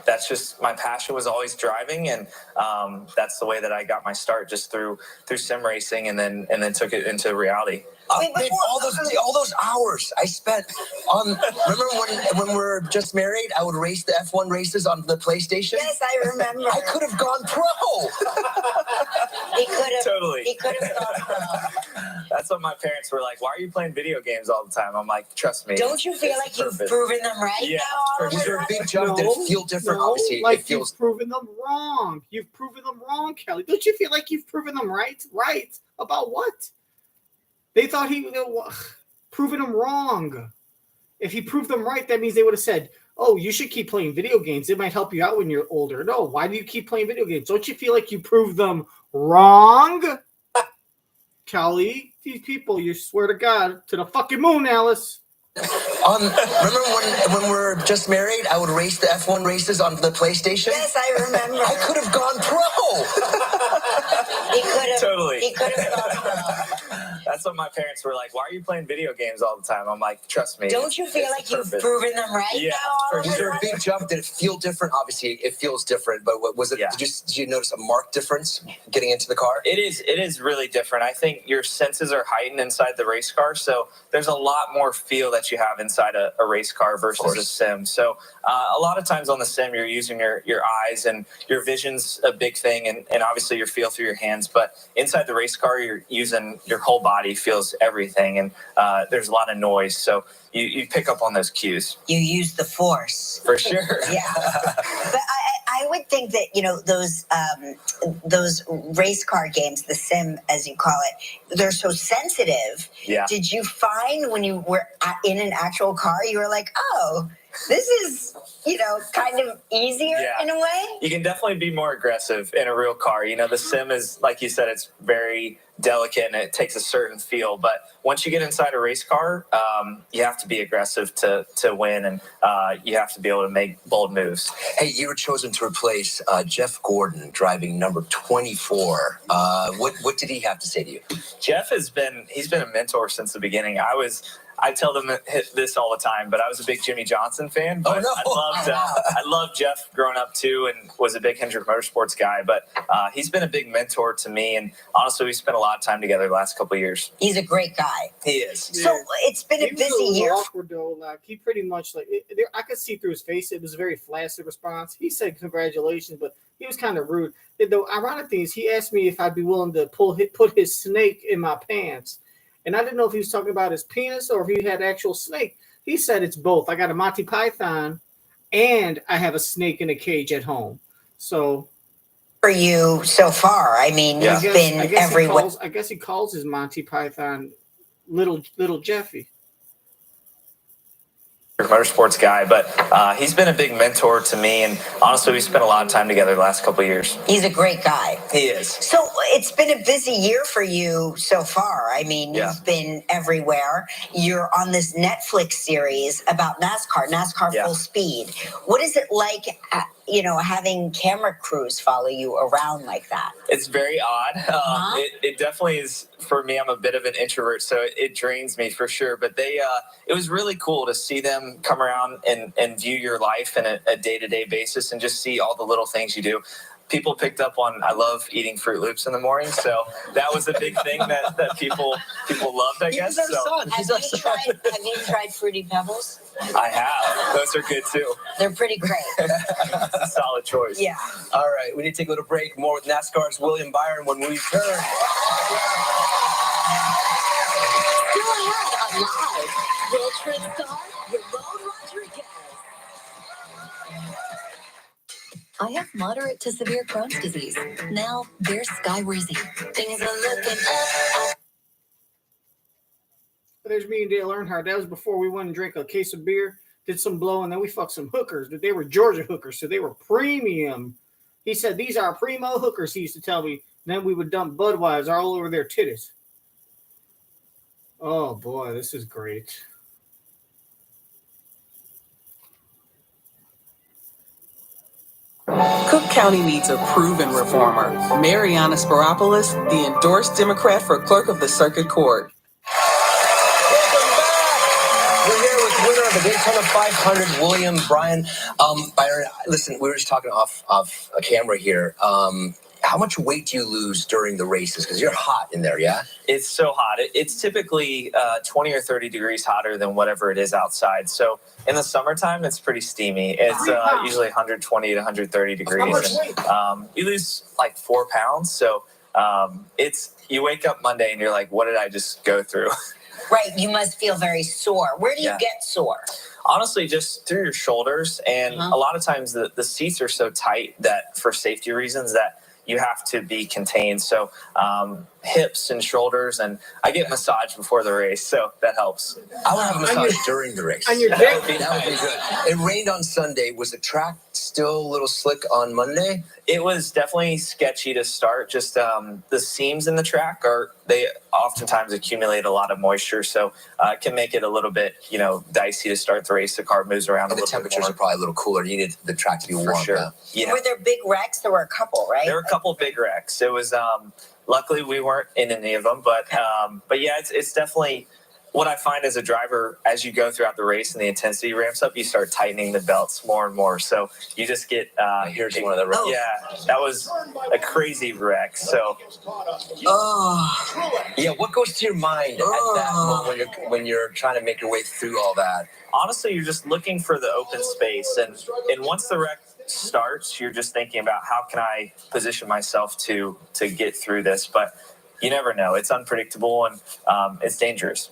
that's just my passion was always driving, and that's the way that I got my start, just through sim racing, and then took it into reality. Babe, all those hours I spent on. Remember when we were just married? I would race the F1 races on the PlayStation. Yes, I remember. I could have gone pro. He could have Totally. He could have gone pro. That's what my parents were like. Why are you playing video games all the time? I'm like, trust me. Don't you feel like you've proven them right Yeah, now? for Was there a big jump? Did No, it feel different? no, Obviously, like it feels. you've proven them wrong. You've proven them wrong, Kelly. Don't you feel like you've proven them right? Right about what? They thought he proven them wrong. If he proved them right, that means they would have said, "Oh, you should keep playing video games. It might help you out when you're older." No, why do you keep playing video games? Don't you feel like you proved them wrong, Kelly? These people, you swear to God, to the fucking moon, Alice. Remember when we were just married? I would race the F1 races on the PlayStation. Yes, I remember. I could have gone pro. He could have. Totally. He could have gone pro. That's what my parents were like. Why are you playing video games all the time? I'm like, trust me. Don't you feel it's like you've purpose. proven them right Yeah, now? Was there a big jump? Did it feel different? Obviously, it feels different. But what was it? Yeah. Did you notice a marked difference getting into the car? It is really different. I think your senses are heightened inside the race car, so there's a lot more feel that you have inside a race car versus a sim. So a lot of times on the sim, you're using your eyes, and your vision's a big thing, and obviously your feel through your hands. But inside the race car, you're using your whole body, feels everything, and there's a lot of noise. So you pick up on those cues. You use the force. For sure. Yeah. But I would think that, those race car games, the sim, as you call it, they're so sensitive. Yeah. Did you find when you were in an actual car, you were like, oh, this is, kind of easier in a way? You can definitely be more aggressive in a real car. The sim is, like you said, it's very delicate and it takes a certain feel. But once you get inside a race car, you have to be aggressive to win, and you have to be able to make bold moves. Hey, you were chosen to replace Jeff Gordon, driving number 24. What did he have to say to you? Jeff he's been a mentor since the beginning. I was I tell them this all the time, but I was a big Jimmy Johnson fan. But I loved Jeff growing up too, and was a big Hendrick Motorsports guy. But he's been a big mentor to me, and honestly, we spent a lot of time together the last couple of years. He's a great guy. He is. So it's been a busy year. Awkward though. Like he pretty much I could see through his face. It was a very flaccid response. He said congratulations, but he was kind of rude. The ironic thing is, he asked me if I'd be willing to put his snake in my pants. And I didn't know if he was talking about his penis or if he had actual snake. He said it's both. I got a Monty Python and I have a snake in a cage at home. So for you so far, I mean, you've been everywhere. I guess he calls his Monty Python little Jeffy. Motorsports guy, but he's been a big mentor to me, and honestly, we spent a lot of time together the last couple of years. He's a great guy. He is. So it's been a busy year for you so far. I mean, you've been everywhere. You're on this Netflix series about NASCAR Full Speed. What is it like, having camera crews follow you around like that? It's very odd. It definitely is. For me, I'm a bit of an introvert, so it drains me for sure. But it was really cool to see them come around and view your life in a day-to-day basis and just see all the little things you do. People picked up on I love eating Fruit Loops in the morning, so that was a big thing that people loved, I guess. Have you tried Fruity Pebbles? I have. Those are good too. They're pretty great. It's a solid choice. Yeah. All right, we need to take a little break. More with NASCAR's William Byron when we return. Still ahead on Live. Will Trent star Ramon Rodriguez. I have moderate to severe Crohn's disease. Now there's Skyrizi. Things are looking up. There's me and Dale Earnhardt. That was before we went and drank a case of beer, did some blow, and then we fucked some hookers. They were Georgia hookers, so they were premium. He said, these are primo hookers, he used to tell me. Then we would dump Budweiser all over their titties. Oh, boy, this is great. Cook County needs a proven reformer. Mariana Spiropoulos, the endorsed Democrat for clerk of the circuit court. Welcome back. We're here with winner of the Daytona 500, William Byron. Byron, listen, we were just talking off a camera here. How much weight do you lose during the races? Because you're hot in there, yeah? It's so hot. It's typically 20 or 30 degrees hotter than whatever it is outside. So in the summertime, it's pretty steamy. It's usually 120 to 130 degrees. And, you lose like 4 pounds. So you wake up Monday and you're like, what did I just go through? Right. You must feel very sore. Where do you get sore? Honestly, just through your shoulders. And a lot of times the seats are so tight that for safety reasons that you have to be contained. So hips and shoulders, and I get massage before the race, so that helps. I would have a massage during the race. On your dick? That would be good. It rained on Sunday. Was the track still a little slick on Monday? It was definitely sketchy to start. Just the seams in the track they oftentimes accumulate a lot of moisture, so it can make it a little bit, dicey to start the race. The car moves around a little bit more. The temperatures are probably a little cooler. You needed the track to be warm. For sure. Yeah. Were there big wrecks? There were a couple, right? There were a couple big wrecks. It was luckily we weren't in any of them, but yeah, it's definitely what I find as a driver. As you go throughout the race and the intensity ramps up, you start tightening the belts more and more. So you just get here's one of the wrecks. Yeah, that was a crazy wreck. So yeah, what goes through your mind at that moment when you're trying to make your way through all that? Honestly, you're just looking for the open space, and once the wreck starts, you're just thinking about how can I position myself to get through this. But you never know. It's unpredictable, and it's dangerous.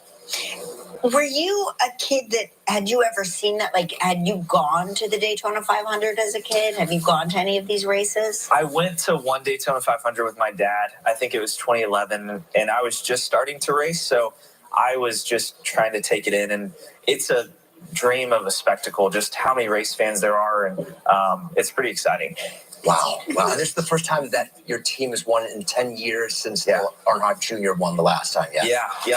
Were you a kid that, had you ever seen that? Like, had you gone to the Daytona 500 as a kid? Have you gone to any of these races? I went to one Daytona 500 with my dad. I think it was 2011, and I was just starting to race, so I was just trying to take it in, and it's a dream of a spectacle, just how many race fans there are, and it's pretty exciting. Wow. This is the first time that your team has won in 10 years since Earnhardt Jr. won the last time, Yeah. It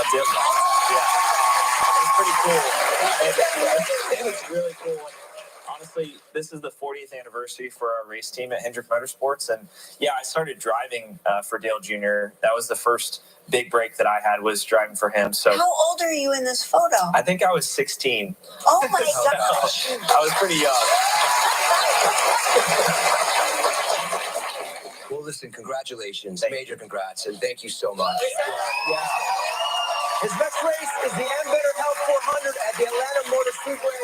was pretty cool. It was really cool. honestly, this is the 40th anniversary for our race team at Hendrick Motorsports. And yeah, I started driving for Dale Jr. That was the first big break that I had, was driving for him. So How old are you in this photo? I think I was 16. Oh my gosh. I was pretty young. Well, listen, congratulations. Major congrats, and thank you so much. Yeah. His next race is the Better Health 400 at the Atlanta Motor Speedway,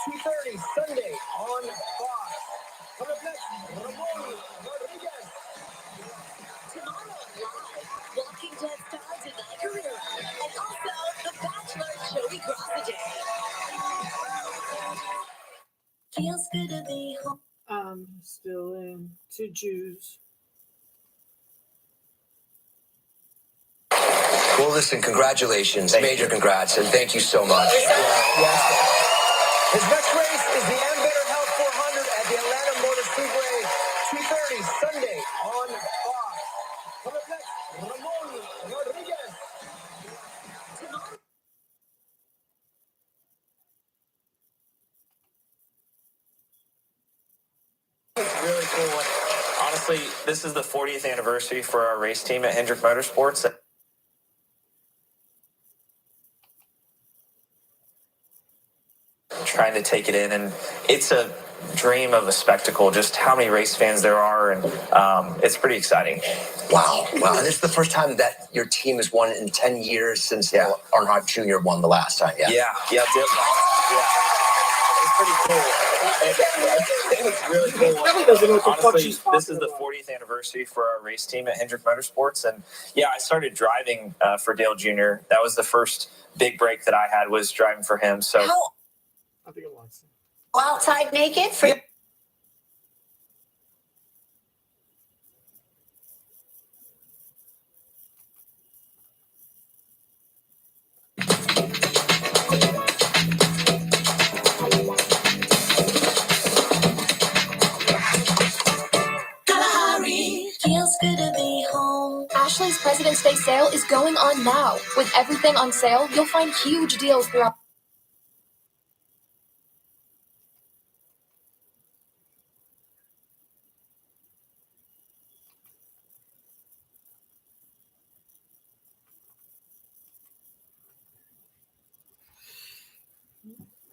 2:30 Sunday on Fox. Coming up next, Ramon Rodriguez. Tomorrow live, Walking Dead star Denai Guerrero, and also The Bachelor Joey Grossaday. Feels good to be home. I'm still into Jews. Well, listen, congratulations. Major congrats, and thank you so much. Yeah. His next race is the Better Health 400 at the Atlanta Motor Speedway, 2:30 Sunday on Fox. Coming up next, Ramon Rodriguez. Tomorrow. It's really cool. And honestly, this is the 40th anniversary for our race team at Hendrick Motorsports. Trying to take it in, and it's a dream of a spectacle, just how many race fans there are, and it's pretty exciting. Wow. And this is the first time that your team has won in 10 years since Earnhardt Jr. won the last time. Yeah. It's pretty cool. It's really cool. Probably doesn't know what the fuck Honestly, she's talking this is the 40th anniversary for our race team at Hendrick Motorsports, and yeah, I started driving for Dale Jr. That was the first big break that I had, was driving for him. So I think it wants. Go outside naked for Feels good to be home. Ashley's President's Day sale is going on now. With everything on sale, you'll find huge deals throughout.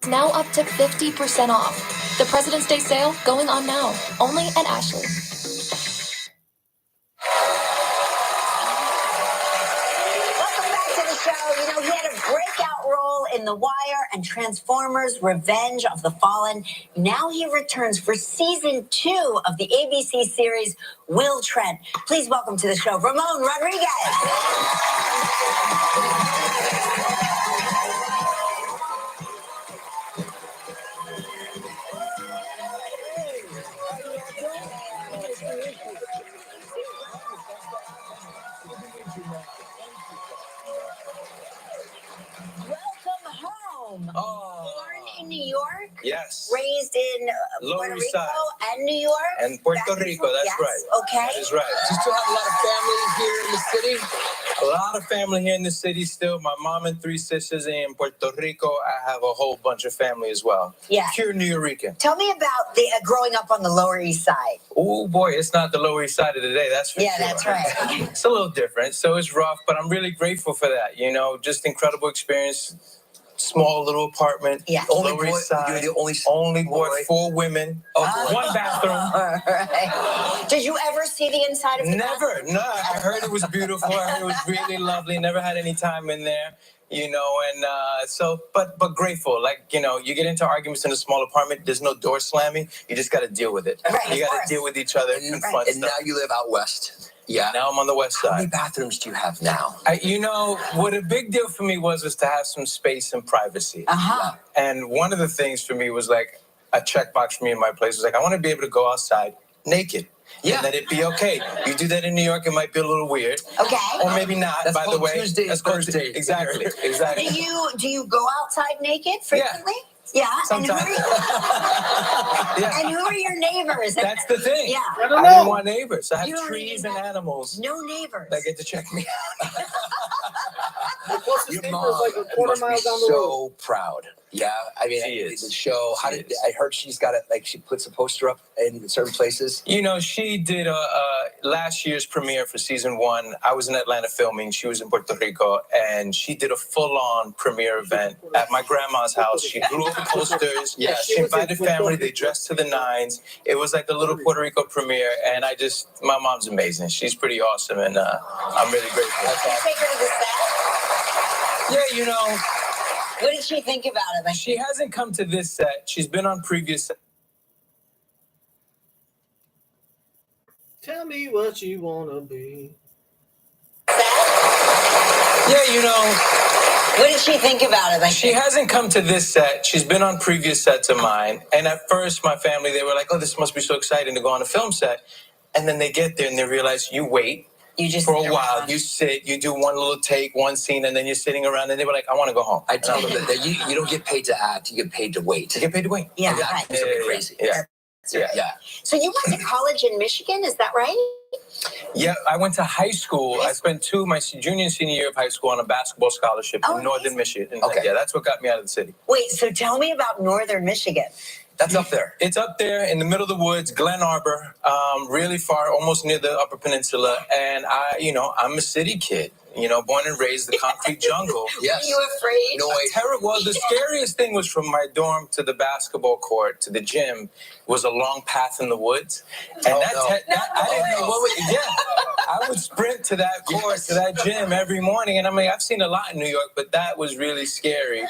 Now up to 50% off. The President's Day sale going on now, only at Ashley. Welcome back to the show. You know, he had a breakout role in The Wire and Transformers: Revenge of the Fallen. Now he returns for season 2 of the ABC series Will Trent. Please welcome to the show, Ramon Rodriguez. Welcome home. Born in New York, Yes. raised in Lower Puerto East Rico Side. and New York. And Puerto Rico, that's yes. right. Okay. That is right. You still have a lot of family here in the city? A lot of family here in the city still. My mom and 3 sisters in Puerto Rico. I have a whole bunch of family as well. Yeah. Pure New Yorican. Tell me about the growing up on the Lower East Side. Oh boy, it's not the Lower East Side of the day, that's for sure. Yeah, that's right. It's a little different, so it's rough, but I'm really grateful for that. You know, just incredible experience. Small little apartment. Yeah. Lower East Side. You're the only boy, 4 women. Oh, boy. 1 bathroom. All right. Did you ever see the inside of the Never. No, I heard it was beautiful. I heard it was really lovely. Never had any time in there, you know, and but grateful. Like, you know, you get into arguments in a small apartment. There's no door slamming. You just got to deal with it. Right, You got to deal with each other and confront And now stuff. you live out west. Yeah. Now I'm on the west How many side. bathrooms do you have now? You know, what a big deal for me was to have some space and privacy. Uh-huh. And one of the things for me was like a checkbox for me in my place was like, I want to be able to go outside naked. Yeah. And let it be okay. You do that in New York, it might be a little weird. Okay. Or maybe not, That's by the called way. Tuesday That's and called Thursday. Exactly. Exactly. Do you go outside naked frequently? Yeah. Sometimes. And who are your neighbors? That's the thing. Yeah. I don't I know. didn't want neighbors. I You have don't trees even and have- animals No neighbors. that get to check me out. The closest Your neighbor mom is like a quarter must be mile down the road. so proud. Yeah, I mean, She is. the show. How She did is. I heard she's got it? Like she puts a poster up in certain places. You know, she did last year's premiere for season 1. I was in Atlanta filming. She was in Puerto Rico, and she did a full-on premiere event at my grandma's house. She blew up the posters. Yeah, She invited family. They dressed to the nines. It was like a little Puerto Rico premiere, and my mom's amazing. She's pretty awesome, and I'm really grateful. Did you take her to the set? Yeah, you know, What did she think about it? Like, she hasn't come to this set. She's been on previous sets. Tell me what you wanna be. Yeah, you know, what did she think about it? Like, she hasn't come to this set. She's been on previous sets of mine. And at first, my family, they were like, oh, this must be so exciting to go on a film set. And then they get there and they realize you wait. You just for a while, you sit, you do one little take, one scene, and then you're sitting around, and they were like, I want to go home. I tell them that you don't get paid to act, you get paid to wait. You get paid to wait. Yeah, That's right. something crazy. Yeah. Yeah. So you went to college in Michigan, is that right? Yeah, I went to high school. I spent my junior and senior year of high school on a basketball scholarship in northern Michigan. Okay. Yeah, that's what got me out of the city. Wait, so tell me about northern Michigan. That's up there. It's up there in the middle of the woods, Glen Arbor, really far, almost near the Upper Peninsula. And I'm a city kid, born and raised the concrete jungle. Yes. Were you afraid? No way. Terrible. Well, the scariest thing was from my dorm to the basketball court to the gym was a long path in the woods. And I didn't know what I would sprint to that court, to that gym every morning. And I mean, I've seen a lot in New York, but that was really scary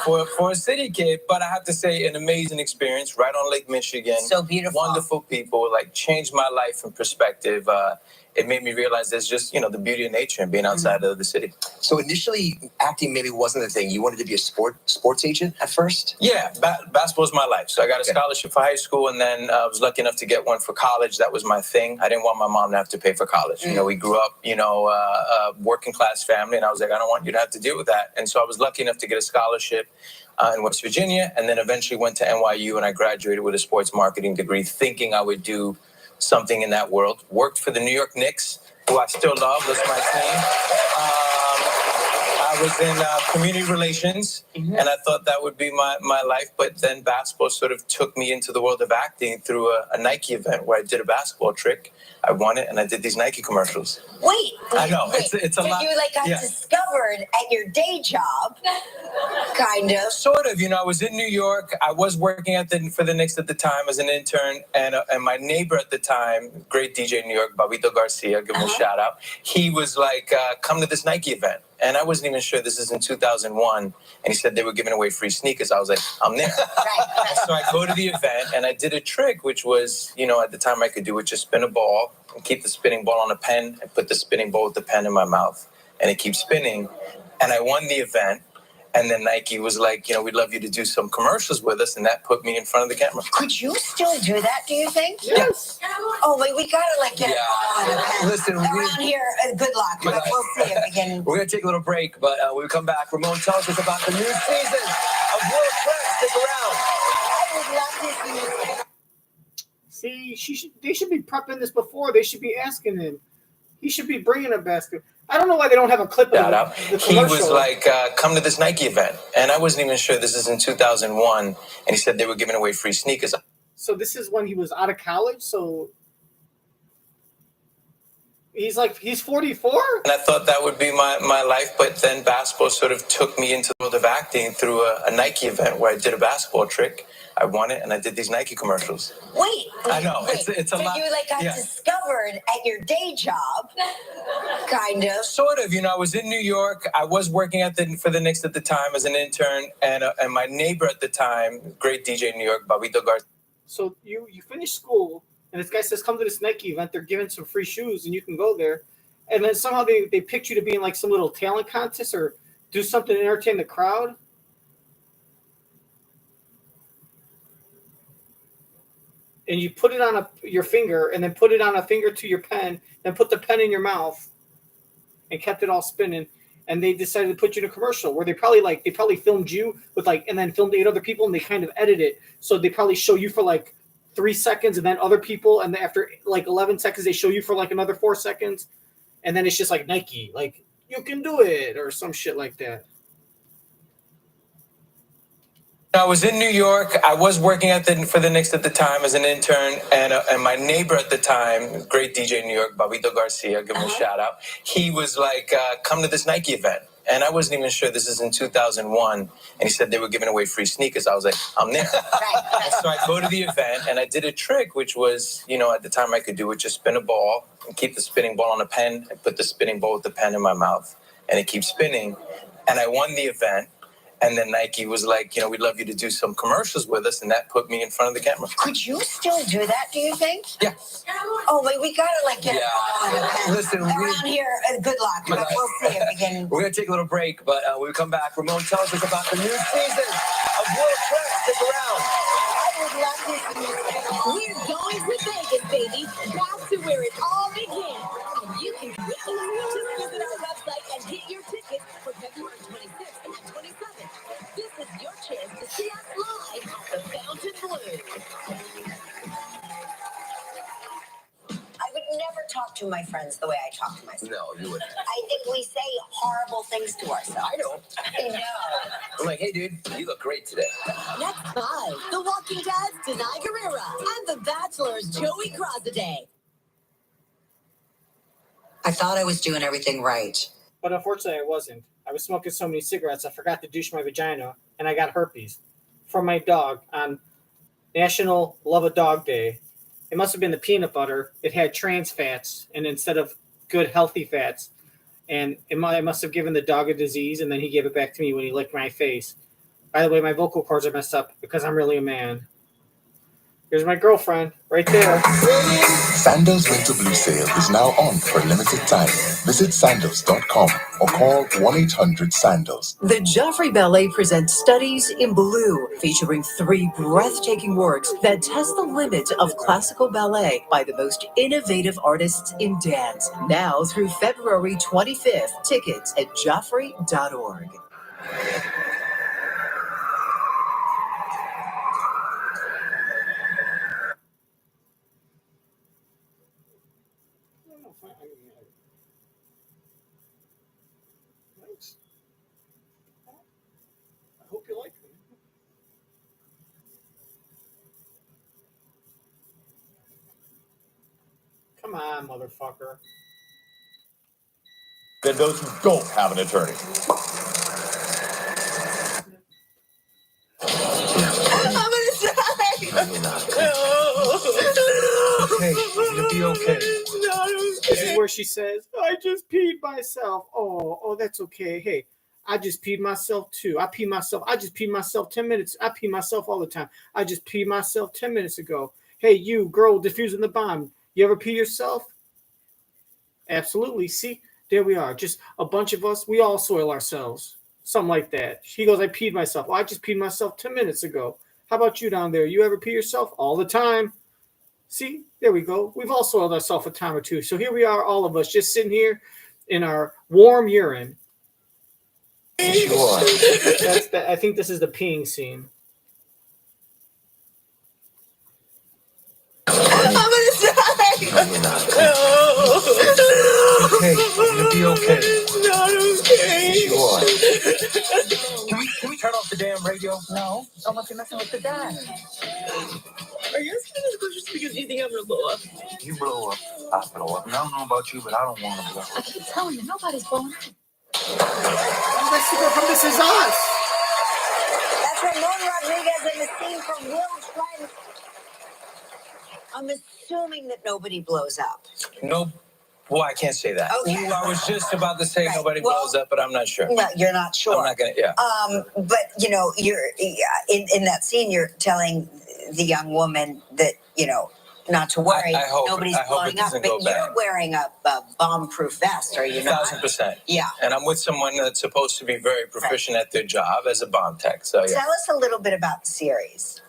for a city kid. But I have to say, an amazing experience right on Lake Michigan. So beautiful. Wonderful people, changed my life in perspective. It made me realize there's just, the beauty of nature and being outside of the city. So initially, acting maybe wasn't the thing. You wanted to be a sports agent at first? Yeah, basketball's my life. So I got a scholarship for high school, and then I was lucky enough to get one for college. That was my thing. I didn't want my mom to have to pay for college. We grew up, a working class family, and I was like, I don't want you to have to deal with that. And so I was lucky enough to get a scholarship in West Virginia, and then eventually went to NYU, and I graduated with a sports marketing degree, thinking I would do something in that world. Worked for the New York Knicks, who I still love. That's my team. I was in community relations, and I thought that would be my life. But then basketball sort of took me into the world of acting through a Nike event where I did a basketball trick. I won it, and I did these Nike commercials. Wait. I know. Wait. It's a lot. So you got discovered at your day job, kind of. Sort of. I was in New York. I was working for the Knicks at the time as an intern, and my neighbor at the time, great DJ in New York, Babito Garcia, give him a shout out. He was like, come to this Nike event. And I wasn't even sure, this is in 2001. And he said they were giving away free sneakers. I was like, I'm there. Right. So I go to the event, and I did a trick, which was, at the time I could do it, just spin a ball and keep the spinning ball on a pen and put the spinning ball with the pen in my mouth. And it keeps spinning. And I won the event. And then Nike was like, we'd love you to do some commercials with us. And that put me in front of the camera. Could you still do that, do you think? Yes. Oh, wait, we got to get it all on the pen. Listen, around here, good luck. But we'll see if we can. We're going to take a little break, but when we come back, Ramon tells us about the new season of World Trent. Stick around. I would love to see. See, they should be prepping this before. They should be asking him. He should be bringing a basket. I don't know why they don't have a clip of the He commercial. was like, come to this Nike event. And I wasn't even sure, this is in 2001. And he said they were giving away free sneakers. So this is when he was out of college. So he's 44. And I thought that would be my life. But then basketball sort of took me into the world of acting through a Nike event where I did a basketball trick. I won it, and I did these Nike commercials. Wait. I know. It's a lot. So you got discovered at your day job, kind of. Sort of. I was in New York. I was working for the Knicks at the time as an intern, and my neighbor at the time, great DJ in New York, Babito Garcia. So you finish school, and this guy says, come to this Nike event. They're giving some free shoes, and you can go there. And then somehow they picked you to be in some little talent contest or do something to entertain the crowd. And you put it on your finger, and then put it on a finger to your pen, then put the pen in your mouth, and kept it all spinning. And they decided to put you in a commercial where they probably filmed you with and then filmed 8 other people, and they kind of edit it. So they probably show you for 3 seconds, and then other people, and then after 11 seconds they show you for another 4 seconds, and then it's just Nike, You can do it, or some shit like that. I was in New York. I was working for the Knicks at the time as an intern, and my neighbor at the time, great DJ in New York, Babito Garcia, give him a shout out. He was like, "Come to this Nike event," and I wasn't even sure. This is in 2001, and he said they were giving away free sneakers. I was like, "I'm there." And so I go to the event, and I did a trick, which was, at the time I could do it, just spin a ball and keep the spinning ball on a pen. I put the spinning ball with the pen in my mouth, and it keeps spinning, and I won the event. And then Nike was like, we'd love you to do some commercials with us, and that put me in front of the camera. Could you still do that, do you think? Yeah. Oh, wait, we gotta get Listen, around here. Good luck. We'll see if we can. We're gonna take a little break, but when we come back, Ramon tells us about the new season of World Trent. Stick around. I would love to. We're going to Vegas, baby. Back to where it all began. And you can do it. Just visit our website and get your tickets for February 26th and 27th. This is your chance to see us live at the Fountain Blue. I would never talk to my friends the way I talk to myself. No, you wouldn't. I think we say horrible things to ourselves. I don't. I know. I'm like, hey, dude, you look great today. Next time, The Walking Dead's Denai Guerrera and The Bachelor's Joey Crossaday. I thought I was doing everything right. But unfortunately, I wasn't. I was smoking so many cigarettes, I forgot to douche my vagina, and I got herpes from my dog on National Love a Dog Day. It must have been the peanut butter. It had trans fats, and instead of good, healthy fats. And I must have given the dog a disease, and then he gave it back to me when he licked my face. By the way, my vocal cords are messed up because I'm really a man. Here's my girlfriend, right there. Sandals Winter Blue Sale is now on for a limited time. Visit sandals.com or call 1-800-SANDALS. The Joffrey Ballet presents Studies in Blue, featuring 3 breathtaking works that test the limits of classical ballet by the most innovative artists in dance. Now through February 25th. Tickets at joffrey.org. Thanks. I hope you like them. Come on, motherfucker. Than those who don't have an attorney. I'm gonna die. No, you're not. Okay, you'll be okay. This is where she says, I just peed myself. Oh, that's okay. Hey, I just peed myself too. I just peed myself 10 minutes. I pee myself all the time. I just peed myself 10 minutes ago. Hey, you girl diffusing the bomb. You ever pee yourself? Absolutely. See, there we are. Just a bunch of us. We all soil ourselves. Something like that. She goes, I peed myself. I just peed myself 10 minutes ago. How about you down there? You ever pee yourself? All the time. See, there we go. We've all soiled ourselves a time or two. So here we are, all of us, just sitting here in our warm urine. Sure. I think this is the peeing scene. I'm gonna die. No, you're not. Okay, you'll be okay. Not okay. Sure. Can we turn off the damn radio? No. So much you're messing with the dad. Are you asking me the questions because you think I'm gonna blow up? You blow up, I blow up. And I don't know about you, but I don't want to blow I up. keep telling you, nobody's blowing up. Let's see from This Is Us. That's Ramon Rodriguez in the scene from Will Trent. I'm assuming that nobody blows up. No. Well, I can't say that. Okay. I was just about to say Right. nobody Well, blows up, but I'm not sure. No, you're not sure. I'm not gonna. Yeah. But you're in that scene. You're telling the young woman that not to worry. I hope nobody's it blowing up. doesn't But go you're bad. wearing a bomb-proof vest, are you not? 1,000%. Yeah. And I'm with someone that's supposed to be very proficient at their job as a bomb tech. So yeah. Tell us a little bit about the series.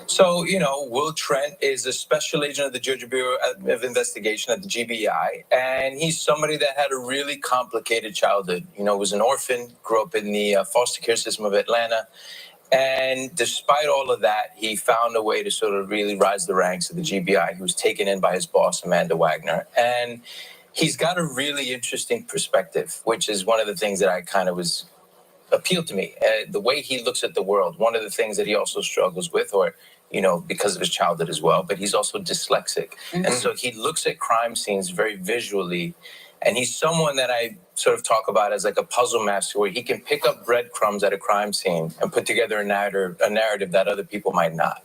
So, Will Trent is a special agent of the Georgia Bureau of Investigation at the GBI, and he's somebody that had a really complicated childhood. Was an orphan, grew up in the foster care system of Atlanta, and despite all of that, he found a way to sort of really rise the ranks of the GBI. He was taken in by his boss, Amanda Wagner, and he's got a really interesting perspective, which is one of the things that I kind of was appealed to me. The way he looks at the world, one of the things that he also struggles with, or, because of his childhood as well, but he's also dyslexic. Mm-hmm. And so he looks at crime scenes very visually. And he's someone that I sort of talk about as like a puzzle master, where he can pick up breadcrumbs at a crime scene and put together a narrative that other people might not.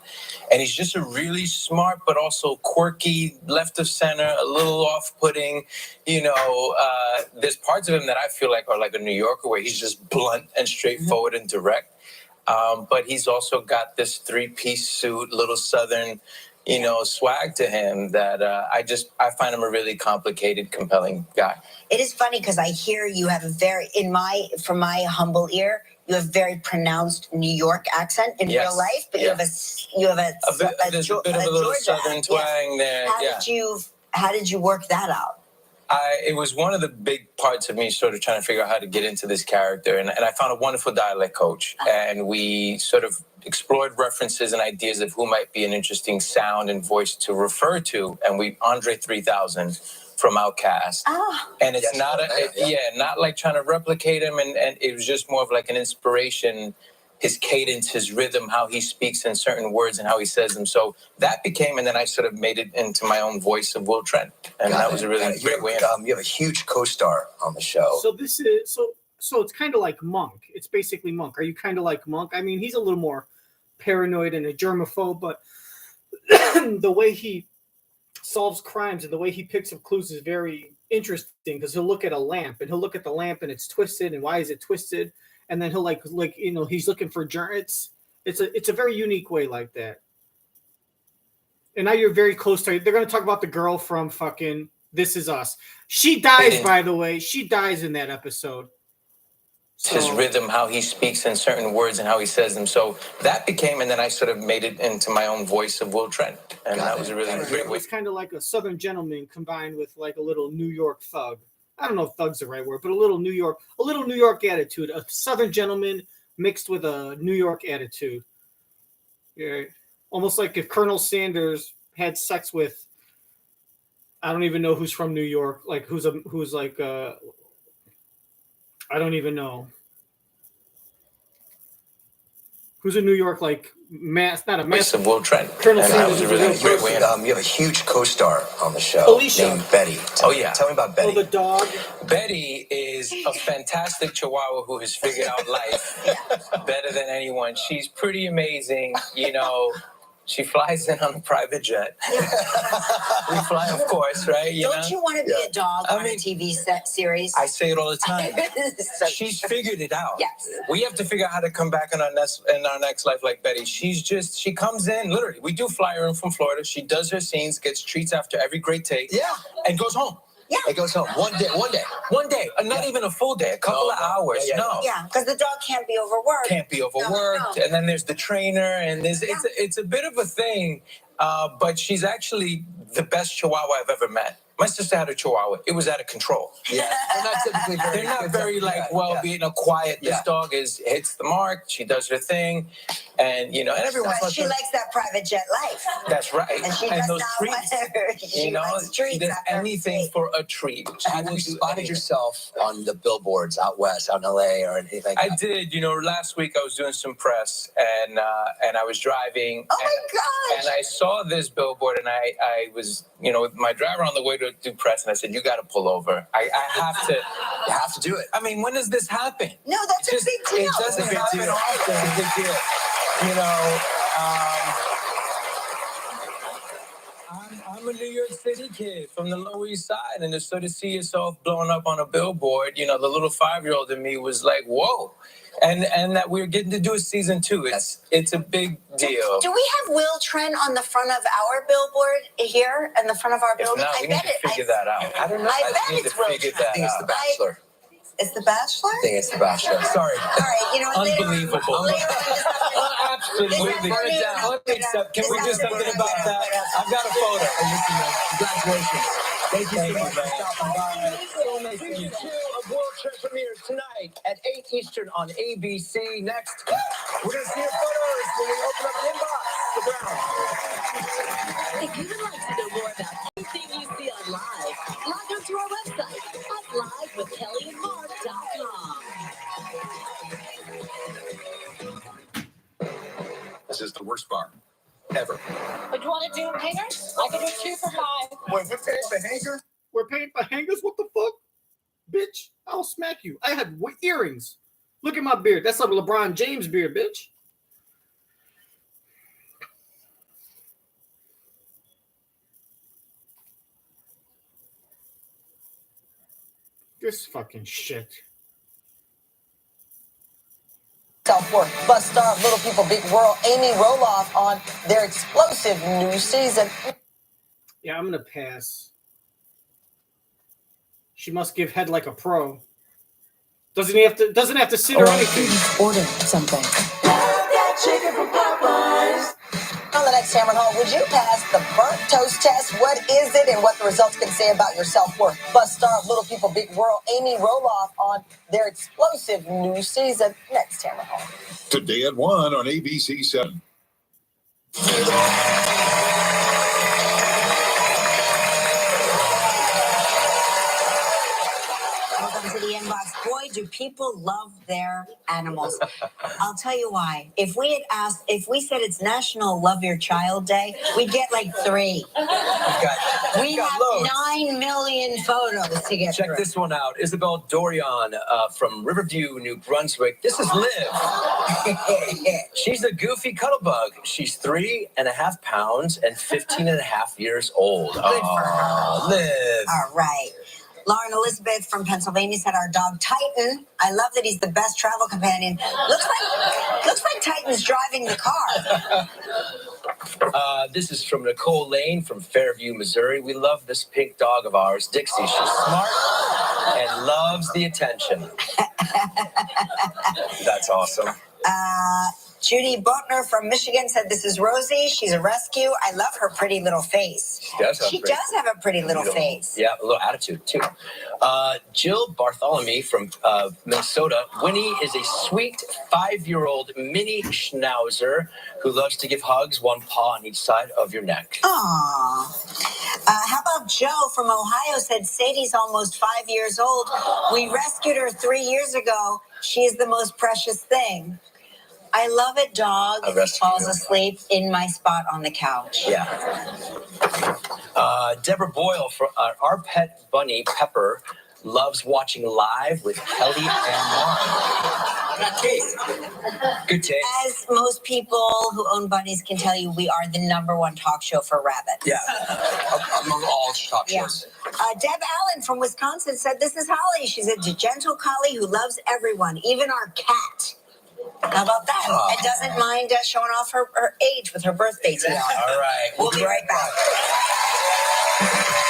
And he's just a really smart, but also quirky, left of center, a little off-putting. There's parts of him that I feel like are like a New Yorker, where he's just blunt and straightforward and direct. But he's also got this three-piece suit, little Southern, swag to him that I find him a really complicated, compelling guy. It is funny because I hear you have from my humble ear, you have very pronounced New York accent in real life, but there's a bit of a little Southern twang there. How did you work that out? It was one of the big parts of me sort of trying to figure out how to get into this character. And I found a wonderful dialect coach. And we sort of explored references and ideas of who might be an interesting sound and voice to refer to. And Andre 3000 from Outkast. Oh. And it's not like trying to replicate him. And it was just more of like an inspiration, his cadence, his rhythm, how he speaks in certain words and how he says them. So that became, and then I sort of made it into my own voice of Will Trent. And that was a really great way. You have a huge co-star on the show. So this is, so it's kind of like Monk. It's basically Monk. Are you kind of like Monk? I mean, he's a little more paranoid and a germaphobe, but the way he solves crimes and the way he picks up clues is very interesting, because he'll look at a lamp and he'll look at the lamp and it's twisted, and why is it twisted? And then he'll he's looking for germs. It's a very unique way like that. And now you're very close to. They're going to talk about the girl from fucking This Is Us. She dies, by the way. She dies in that episode. His rhythm, how he speaks in certain words and how he says them. So that became, and then I sort of made it into my own voice of Will Trent. And that was a really great way. It's kind of like a Southern gentleman combined with like a little New York thug. I don't know if thug's the right word, but a little New York attitude. A Southern gentleman mixed with a New York attitude. Yeah, almost like if Colonel Sanders had sex with, I don't even know who's from New York, like I don't even know. Who's a New York, like, not a massive. Will Trent. Colonel Sanders is a really great way. You have a huge co-star on the show. Alicia. Named Betty. Tell me about Betty. Oh, the dog. Betty is a fantastic Chihuahua who has figured out life better than anyone. She's pretty amazing, She flies in on a private jet. We fly, of course, right? Don't you want to be a dog on a TV series? I say it all the time. She's figured it out. Yes. We have to figure out how to come back in our next life like Betty. She comes in, literally. We do fly her in from Florida. She does her scenes, gets treats after every great take. Yeah. And goes home. Yeah. It goes home. One day. Not even a full day. A couple of hours. Yeah, because the dog can't be overworked. No. And then there's the trainer, and it's a bit of a thing. But she's actually the best Chihuahua I've ever met. My sister had a Chihuahua. It was out of control. Yeah, they're not very being quiet. This dog hits the mark. She does her thing, and and everyone. She likes that private jet life. That's right. And she does those not treats. She likes treats. She does anything for a treat. Have you spotted yourself on the billboards out west, out in LA, or anything like that? I did. Last week I was doing some press, and I was driving. Oh my gosh! And I saw this billboard, and I was, with my driver on the way to do press, and I said, "You got to pull over. I have to." You have to do it. I mean, when does this happen? No, that's a big deal. It doesn't happen often. It's a big deal. I'm a New York City kid from the Lower East Side, and to sort of see yourself blowing up on a billboard, the little 5-year-old in me was like, whoa. And that we're getting to do a season 2. It's a big deal. Do we have Will Trent on the front of our billboard here, in the front of our building? We need to figure that out. I don't know. I bet it's Will Trent. I think it's The Bachelor. It's The Bachelor? I think it's The Bachelor. Sorry. All right, Unbelievable. Absolutely. Can we do something about that? I've got a photo. Congratulations. Thank you so much for stopping by. So nice to meet you. Of World Trip premieres tonight at 8 Eastern on ABC. Next, we're going to see your photos when we open up the inbox. The ground. If you would like to know more about anything you see on live, log on to our website. This is the worst bar ever. But you want to do hangers? I can do 2 for $5. Wait, we're paying for hanger? We're paying for hangers? What the fuck? Bitch, I'll smack you. I have earrings. Look at my beard. That's like a LeBron James beard, bitch. This fucking shit. Self-worth. Bust star of Little People Big World, Amy Roloff, on their explosive new season. Yeah, I'm gonna pass. She must give head like a pro. Doesn't have to sit or anything. Order something. On the next Cameron Hall, would you pass the burnt toast test? What is it and what the results can say about your self-worth? Bust star of Little People Big World, Amy Roloff, on their explosive new season. Next Cameron Hall. Today at 1 on ABC 7. Welcome to the inbox. Boy, do people love their animals. I'll tell you why. If we said it's National Love Your Child Day, we'd get like 3. We have loads. 9 million photos to get Check through. this one out. Isabel Dorian from Riverview, New Brunswick. This is Liv. She's a goofy cuddle bug. She's 3.5 pounds and 15.5 years old. Good for her. Liv. All right. Lauren Elizabeth from Pennsylvania said our dog Titan. I love that he's the best travel companion. Looks like Titan's driving the car. This is from Nicole Lane from Fairview, Missouri. We love this pink dog of ours, Dixie. She's smart and loves the attention. That's awesome. Judy Butner from Michigan said, this is Rosie. She's a rescue. I love her pretty little face. She does have a pretty little face. Yeah, a little attitude, too. Jill Bartholomew from Minnesota. Winnie is a sweet 5-year-old mini schnauzer who loves to give hugs, one paw on each side of your neck. Aww. How about Joe from Ohio said, Sadie's almost 5 years old. We rescued her 3 years ago. She is the most precious thing. I love a dog that falls asleep in my spot on the couch. Yeah. Deborah Boyle from our pet bunny, Pepper, loves watching live with Kelly and Mark. Good taste. As most people who own bunnies can tell you, we are the #1 talk show for rabbits. Yeah, among all talk shows. Deb Allen from Wisconsin said, this is Holly. She's a gentle collie who loves everyone, even our cat. How about that? And doesn't mind showing off her age with her birthday today. All right. We'll be right back.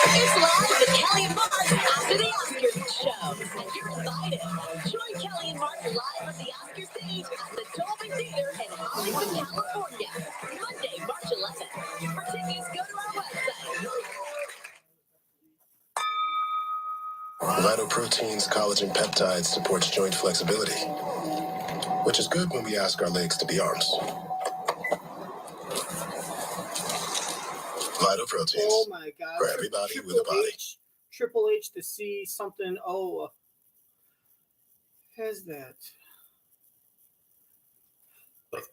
It's live with Kelly and Mark after the Oscars show. And you're invited. Join Kelly and Mark live at the Oscar stage at the Dolby Theater in Hollywood, California. Monday, March 11th. For tickets, go to our website. Vital Proteins, collagen peptides supports joint flexibility, which is good when we ask our legs to be arms. Vital Proteins. Oh my God. For everybody with a body. Triple H to see something. Oh, has that.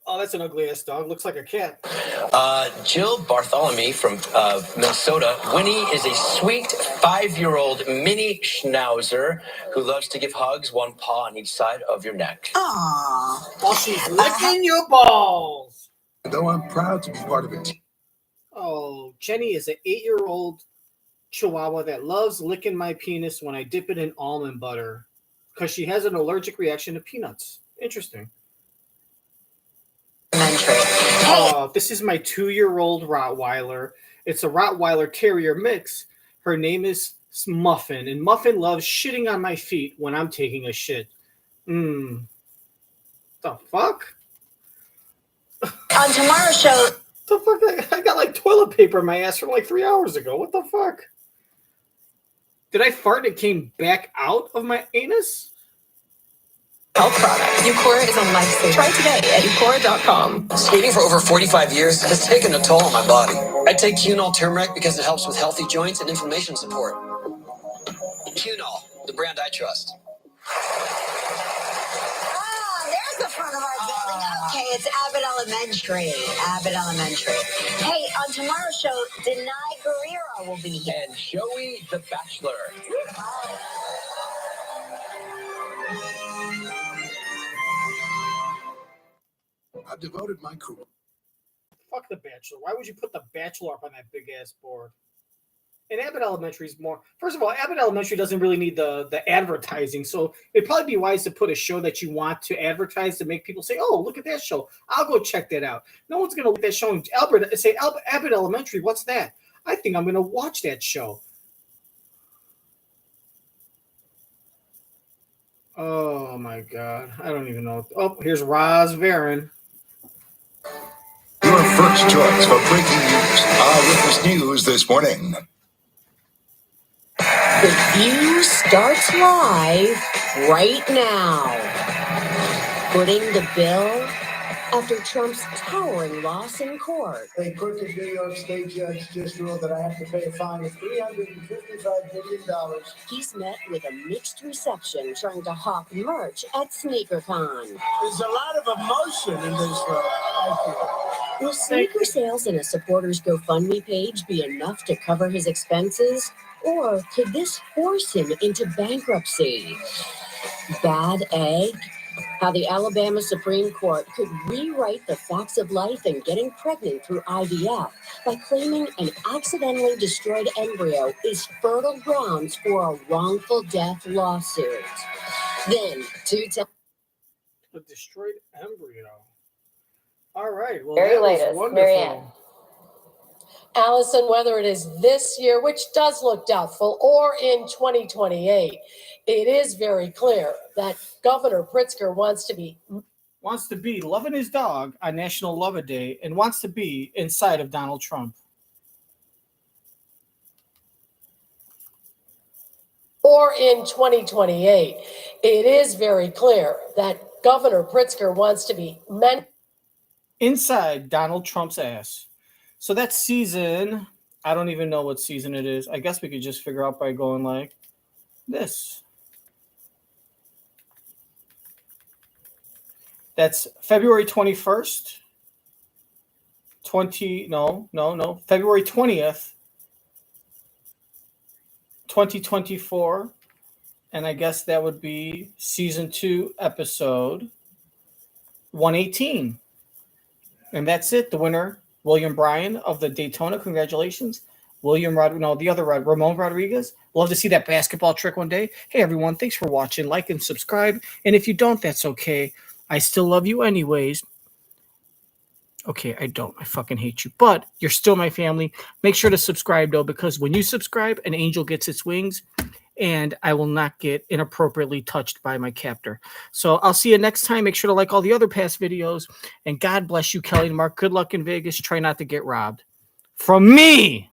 Oh, that's an ugly ass dog. Looks like a cat. Jill Bartholomew from Minnesota. Winnie is a sweet 5-year-old mini schnauzer who loves to give hugs, one paw on each side of your neck. Aww. While she's licking your balls. Though I'm proud to be part of it. Oh, Jenny is an 8-year-old Chihuahua that loves licking my penis when I dip it in almond butter because she has an allergic reaction to peanuts. Interesting. This is my 2-year-old Rottweiler. It's a Rottweiler Terrier mix. Her name is Muffin, and Muffin loves shitting on my feet when I'm taking a shit. The fuck? On tomorrow's show... The fuck? I got like toilet paper in my ass from like 3 hours ago. What the fuck? Did I fart and it came back out of my anus? Health products. Eucora is a lifesaver. Try today at Eucora.com. Skating for over 45 years has taken a toll on my body. I take Cunol turmeric because it helps with healthy joints and inflammation support. Cunol, the brand I trust. There's the front of our building. Okay, it's Abbott Elementary. Abbott Elementary. Hey, on tomorrow's show, Denai Guerrero will be here. And Joey the Bachelor. I've devoted my career. Fuck the Bachelor. Why would you put the Bachelor up on that big ass board? And Abbott Elementary is more. First of all, Abbott Elementary doesn't really need the advertising, so it'd probably be wise to put a show that you want to advertise to make people say, "Oh, look at that show! I'll go check that out." No one's gonna look at that show and say Abbott Elementary. What's that? I think I'm gonna watch that show. Oh my god, I don't even know. Oh, here's Roz Varon. Your first choice for breaking news. Eyewitness News this morning. The View starts live right now. Footing the bill after Trump's towering loss in court. A crooked New York State judge just ruled that I have to pay a fine of $355 million. He's met with a mixed reception trying to hawk merch at SneakerCon. There's a lot of emotion in this one. Thank you. Will sneaker sales and a supporter's GoFundMe page be enough to cover his expenses? Or could this force him into bankruptcy? Bad egg? How the Alabama Supreme Court could rewrite the facts of life and getting pregnant through IVF by claiming an accidentally destroyed embryo is fertile grounds for a wrongful death lawsuit. Then, A destroyed embryo. All right. Well, Very that was latest, wonderful. Marianne. Allison, whether it is this year, which does look doubtful, or in 2028, it is very clear that Governor Pritzker wants to be loving his dog on National Love-A Day and wants to be inside of Donald Trump. Or in 2028, it is very clear that Governor Pritzker wants to be inside Donald Trump's ass. So that's season. I don't even know what season it is. I guess we could just figure out by going like this. That's February 21st. February 20th, 2024. And I guess that would be season 2, episode 118. And that's it. The winner, William Bryan of the Daytona. Congratulations. Ramon Rodriguez. Love to see that basketball trick one day. Hey, everyone. Thanks for watching. Like and subscribe. And if you don't, that's okay. I still love you anyways. Okay, I don't. I fucking hate you. But you're still my family. Make sure to subscribe, though, because when you subscribe, an angel gets its wings, and I will not get inappropriately touched by my captor. So I'll see you next time. Make sure to like all the other past videos. And God bless you, Kelly and Mark. Good luck in Vegas. Try not to get robbed. From me!